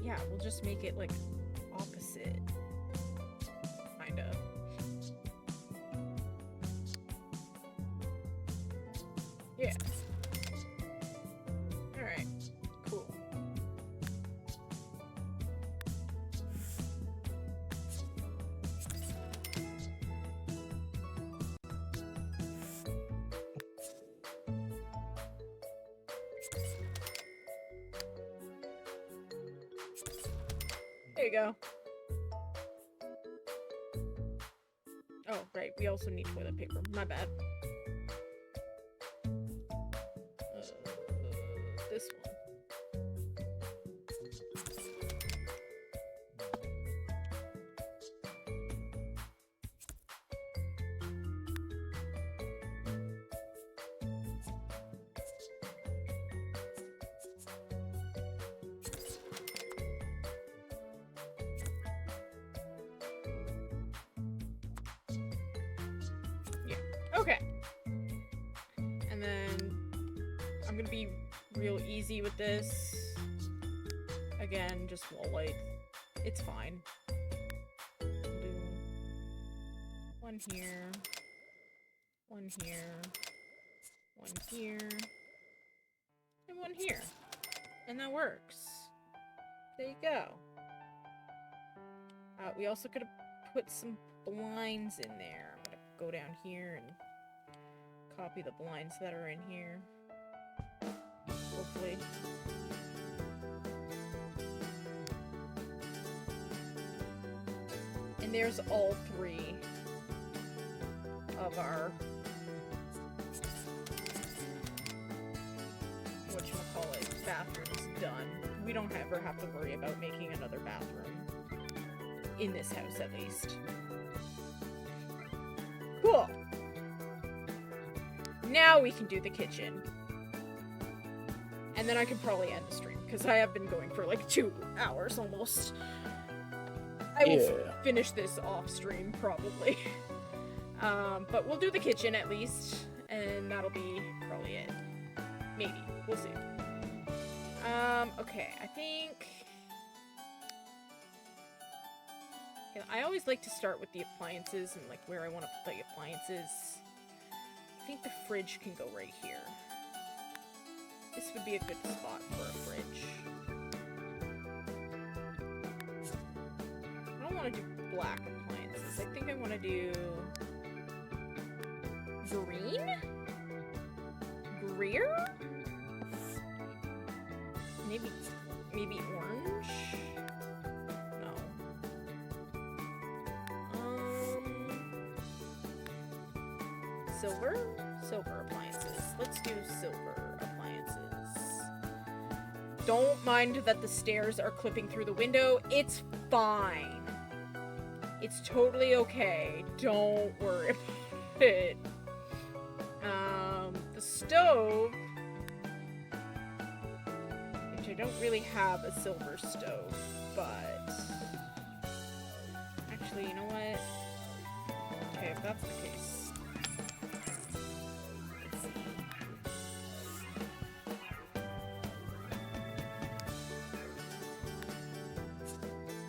S1: Yeah, we'll just make it like opposite. Kinda. Yeah. Alright. Cool. There you go. Oh, right. We also need toilet paper. My bad. This one. Okay. And then I'm gonna be real easy with this. Again, just wall light. It's fine. We'll do one here, one here, one here, and one here. And that works. There you go. We also could have put some blinds in there. I'm gonna go down here and copy the blinds that are in here. Hopefully. And there's all three of our whatchamacallit bathrooms done. We don't ever have to worry about making another bathroom. In this house, at least. Cool! Now we can do the kitchen. And then I can probably end the stream, because I have been going for like 2 hours almost. I will finish this off stream, probably. But we'll do the kitchen at least, and that'll be probably it. Maybe. We'll see. Okay, I think... I always like to start with the appliances and like where I want to put the appliances. I think the fridge can go right here. This would be a good spot for a fridge. don't want to do black appliances. I think I want to do green? Greer? Maybe orange? No. Silver? Silver appliances. Let's do silver appliances. Don't mind that the stairs are clipping through the window. It's fine. It's totally okay. Don't worry about it. The stove, which I don't really have a silver stove, but actually, you know what? Okay, if that's the case. Let's see.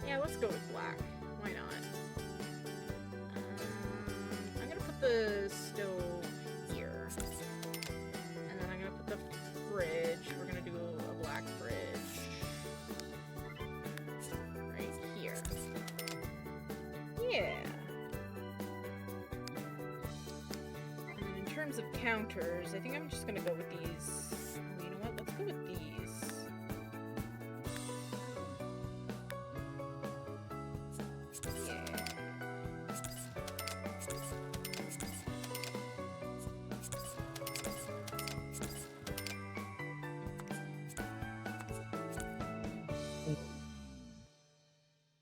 S1: Yeah, let's go with black. Why not? I'm gonna put the stove here. And then I'm gonna put the fridge. We're gonna do a black fridge. Right here. Yeah. And in terms of counters, I think I'm just gonna go with these. Oh, you know what? Let's go with these.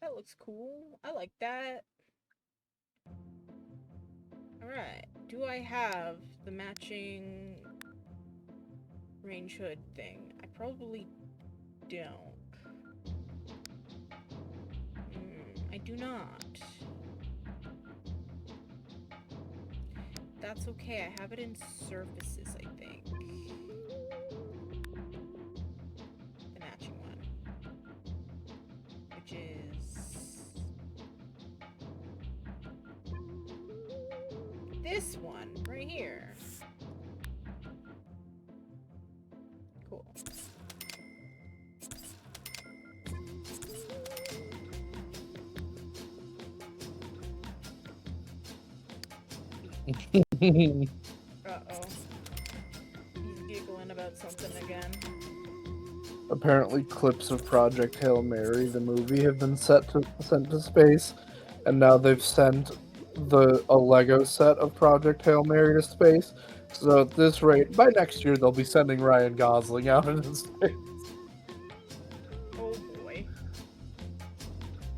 S1: That looks cool. I like that. Alright. Do I have the matching range hood thing? I probably don't. I do not. That's okay. I have it in surfaces, I think. The matching one. Which is this one right here. Cool. Uh-oh. He's giggling about something again.
S2: Apparently, clips of Project Hail Mary, the movie, have been sent to space, and now they've sent a Lego set of Project Hail Mary to space. So at this rate, by next year, they'll be sending Ryan Gosling out into space.
S1: Oh boy.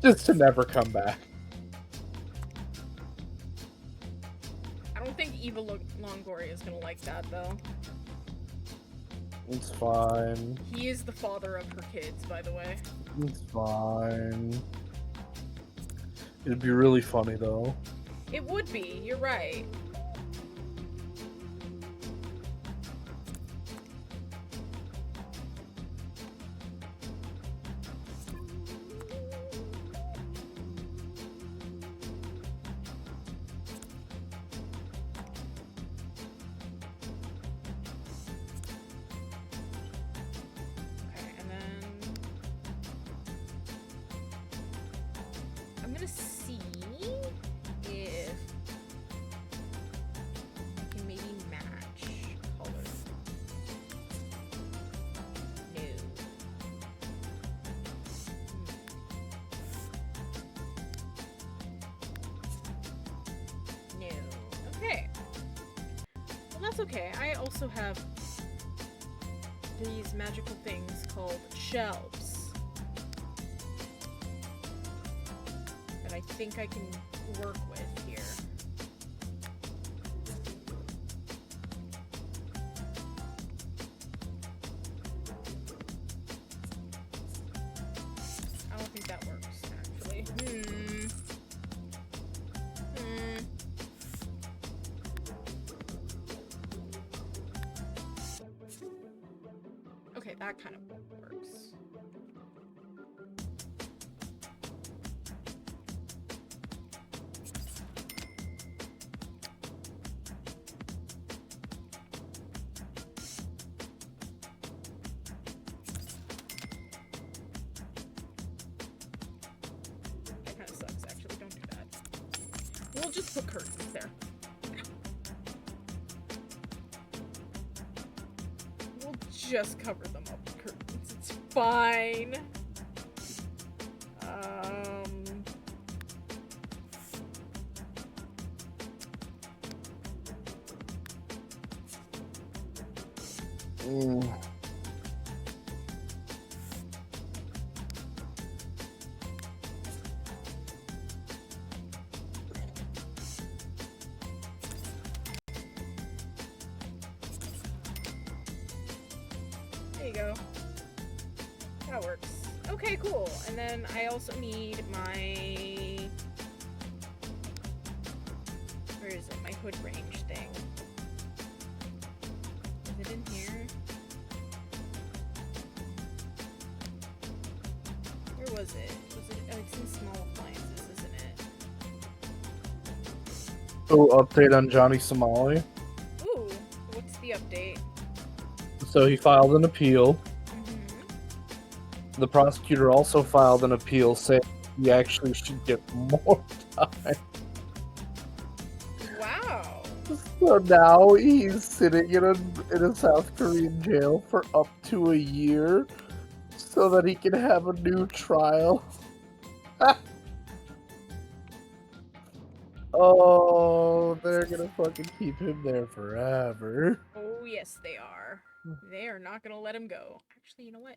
S2: Just to never come back.
S1: I don't think Eva Longoria is gonna like that, though.
S2: It's fine.
S1: He is the father of her kids, by the way.
S2: It's fine. It'd be really funny, though.
S1: It would be, you're right. Okay, and then I'm gonna see if I can maybe match colors. No. No. Okay. Well, that's okay. I also have these magical things called shelves that I think I can work with here. I don't think that works, actually. Okay, that kind of works. That kind of sucks. We'll just put curtains there. We'll just cover them up with curtains. It's fine. There you go. That works. Okay, cool. And then I also need my... Where is it? My hood range thing. Is it in here? Where was it? Oh, it's in small appliances, isn't it?
S2: Oh, update on Johnny Somali.
S1: Ooh, what's the update?
S2: So he filed an appeal.
S1: Mm-hmm.
S2: The prosecutor also filed an appeal saying he actually should get more time.
S1: Wow.
S2: So now he's sitting in a South Korean jail for up to a year so that he can have a new trial. Oh, they're gonna fucking keep him there forever.
S1: Oh, yes, they are. They are not gonna let him go. Actually, you know what?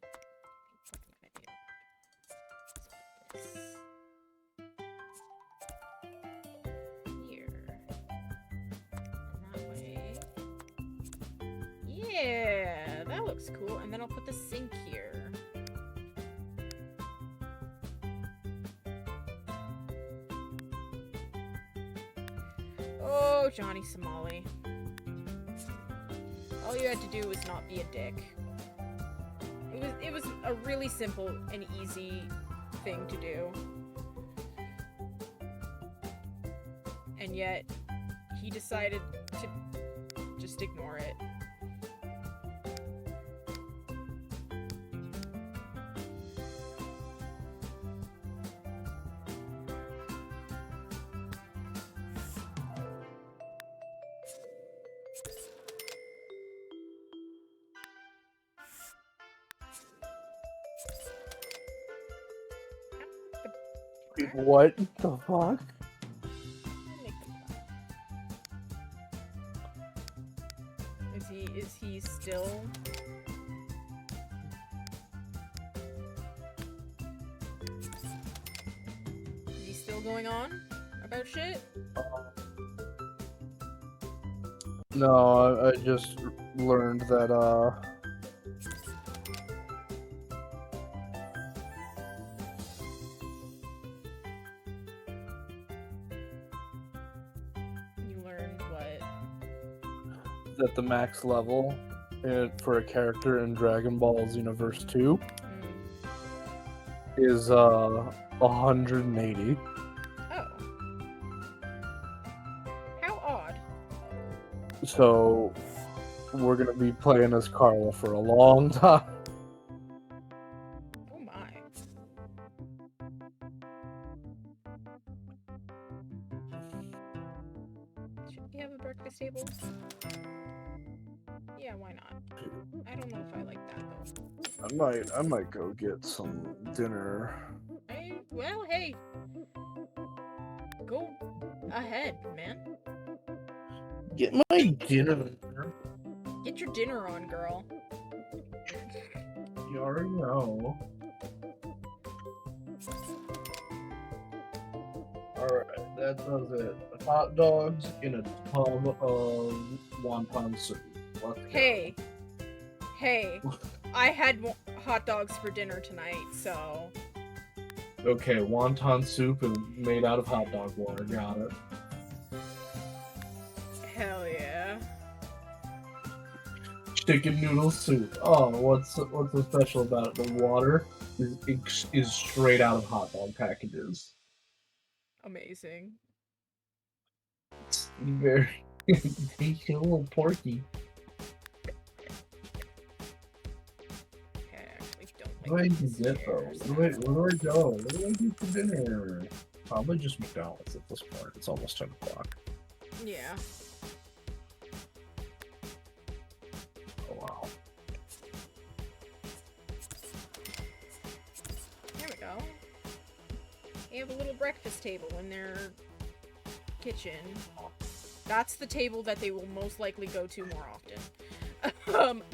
S1: Here. And that way. Yeah, that looks cool. And then I'll put the sink here. Oh, Johnny Somali. All you had to do was not be a dick. It was a really simple and easy thing to do. And yet, he decided to just ignore it.
S2: What the fuck?
S1: Is he still? Is he still going on about shit?
S2: No, I just learned that
S1: You learned what?
S2: that the max level for a character in Dragon Ball Xenoverse 2 is 180.
S1: Oh. How odd.
S2: So we're gonna be playing as Carla for a long time.
S1: Oh my. Should we have a breakfast table? Yeah, why not? I don't know if I like that though.
S2: I might go get some dinner.
S1: Well, hey. Go ahead, man.
S2: Get my dinner.
S1: Get your dinner on, girl.
S2: You already know. Alright, that does it. Hot dogs in a tub of wonton soup. Let's go.
S1: Hey, I had hot dogs for dinner tonight, so...
S2: Okay, wonton soup is made out of hot dog water. Got it.
S1: Hell yeah.
S2: Chicken noodle soup. Oh, what's so special about it? The water is straight out of hot dog packages.
S1: Amazing.
S2: It's very tasty, a little porky.
S1: Okay, I actually don't
S2: What do I
S1: like these
S2: get though?
S1: chairs.
S2: Where do I go? What do I do for dinner? Probably just McDonald's at this point. It's almost 10 o'clock.
S1: Yeah.
S2: Oh, wow.
S1: There we go. They have a little breakfast table in their kitchen. That's the table that they will most likely go to more often.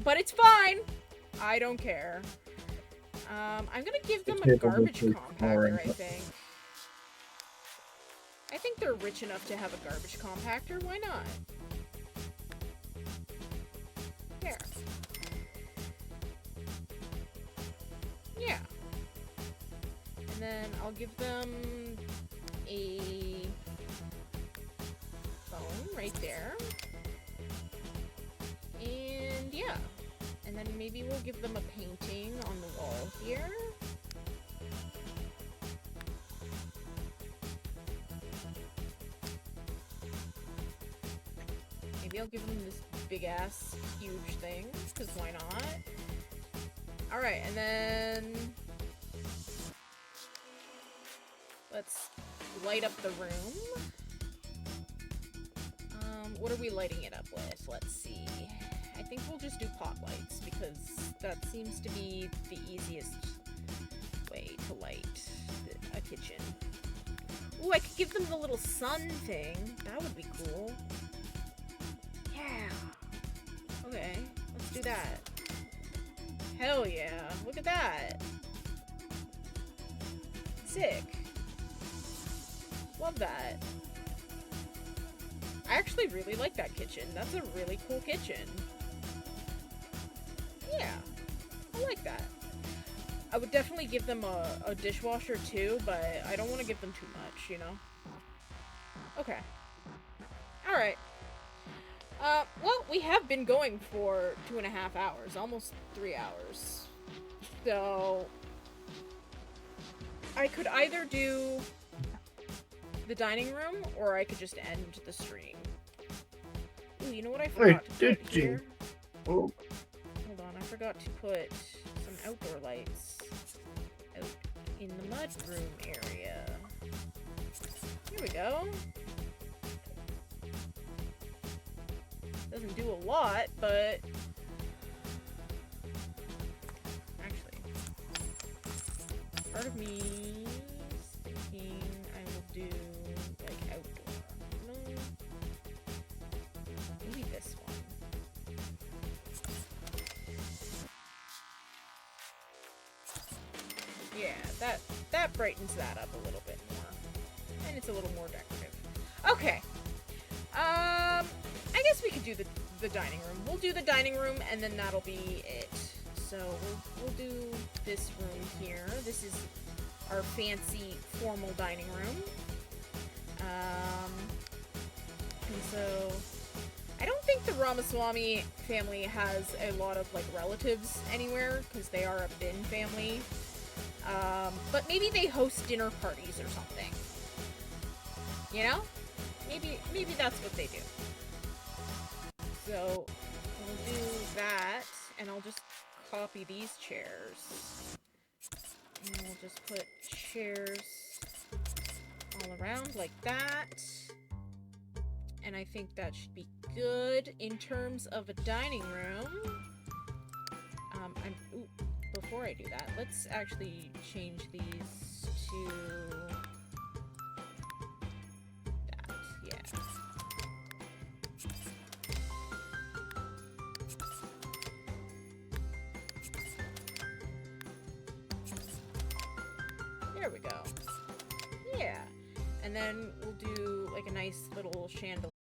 S1: But it's fine. I don't care. I'm gonna give them a garbage compactor, I think. I think they're rich enough to have a garbage compactor. Why not? Here. Yeah. And then I'll give them a phone right there. And yeah. And then maybe we'll give them a painting on the wall here. Maybe I'll give them this big-ass, huge thing, because why not? Alright, and then... let's light up the room. What are we lighting it up with? Let's see. I think we'll just do pot lights, because that seems to be the easiest way to light a kitchen. Ooh, I could give them the little sun thing. That would be cool. Yeah. Okay, let's do that. Hell yeah. Look at that. Sick. Love that. I actually really like that kitchen. That's a really cool kitchen. Yeah. I like that. I would definitely give them a dishwasher too, but I don't want to give them too much, you know? Okay. Alright. Well, we have been going for 2.5 hours, almost 3 hours. So, I could either do the dining room, or I could just end the stream. Ooh, you know what I forgot to put here?
S2: Oh.
S1: Hold on, I forgot to put some outdoor lights out in the mudroom area. Here we go. Doesn't do a lot, but... actually, part of me is thinking I will do, like, outdoor. No. Maybe this one. Yeah, that brightens that up a little bit more. And it's a little more decorative. Okay. I guess we could do the dining room. We'll do the dining room, and then that'll be it. So we'll do this room here. This is our fancy, formal dining room. And so I don't think the Ramaswamy family has a lot of, like, relatives anywhere, because they are a Bin family. But maybe they host dinner parties or something. You know? Maybe that's what they do. So, we'll do that, and I'll just copy these chairs. And we'll just put chairs all around like that. And I think that should be good in terms of a dining room. Ooh, before I do that, let's actually change these to that, yeah. There we go. Yeah. And then we'll do, like, a nice little chandelier.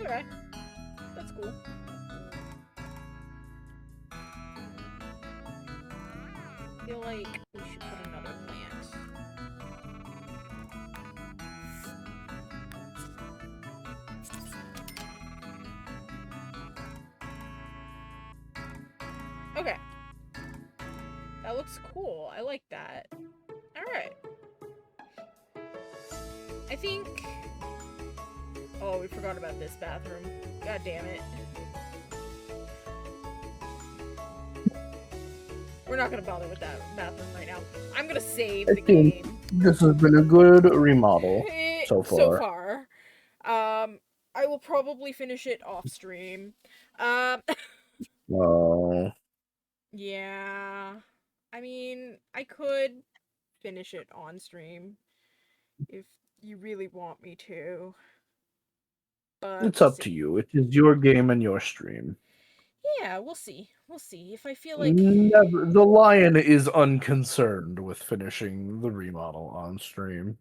S1: Okay, that's cool. I feel like we should put another plant. Okay, that looks cool. I like that. All right. I think. Oh, we forgot about this bathroom. God damn it. We're not gonna bother with that bathroom right now. I'm gonna save
S2: I
S1: the
S2: think
S1: game.
S2: this has been a good remodel so
S1: So
S2: far.
S1: far. I will probably finish it off stream. Um,
S2: Oh,
S1: yeah. I mean, I could finish it on stream if you really want me to, but
S2: it's
S1: we'll
S2: up
S1: see.
S2: to you. It is your game and your stream.
S1: Yeah, we'll see. We'll see. If I feel like
S2: Never, the lion is unconcerned with finishing the remodel on stream.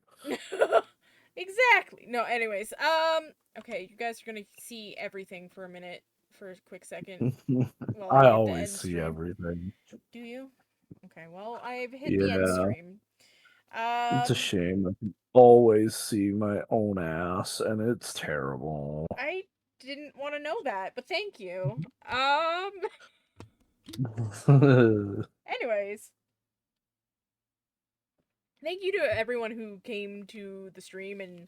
S1: exactly. No, anyways. Okay, you guys are gonna see everything for a minute, for a quick second, while I
S2: I
S1: hit the
S2: always
S1: end
S2: see
S1: stream.
S2: everything.
S1: Do you? Okay, well, I've hit the end
S2: Yeah,
S1: stream.
S2: it's a shame. I can always see my own ass, and it's terrible.
S1: I didn't want to know that, but thank you. Anyways, thank you to everyone who came to the stream and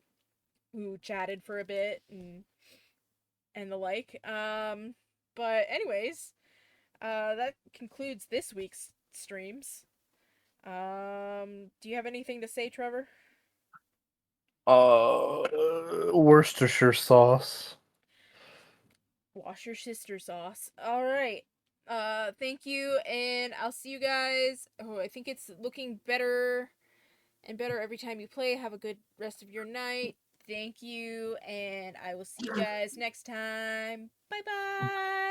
S1: who chatted for a bit and the like. But anyways, that concludes this week's streams. Do you have anything to say, Trevor?
S2: Worcestershire sauce.
S1: Wash your sister sauce. All right. Thank you, and I'll see you guys. Oh, I think it's looking better and better every time you play. Have a good rest of your night. Thank you, and I will see you guys next time. Bye bye.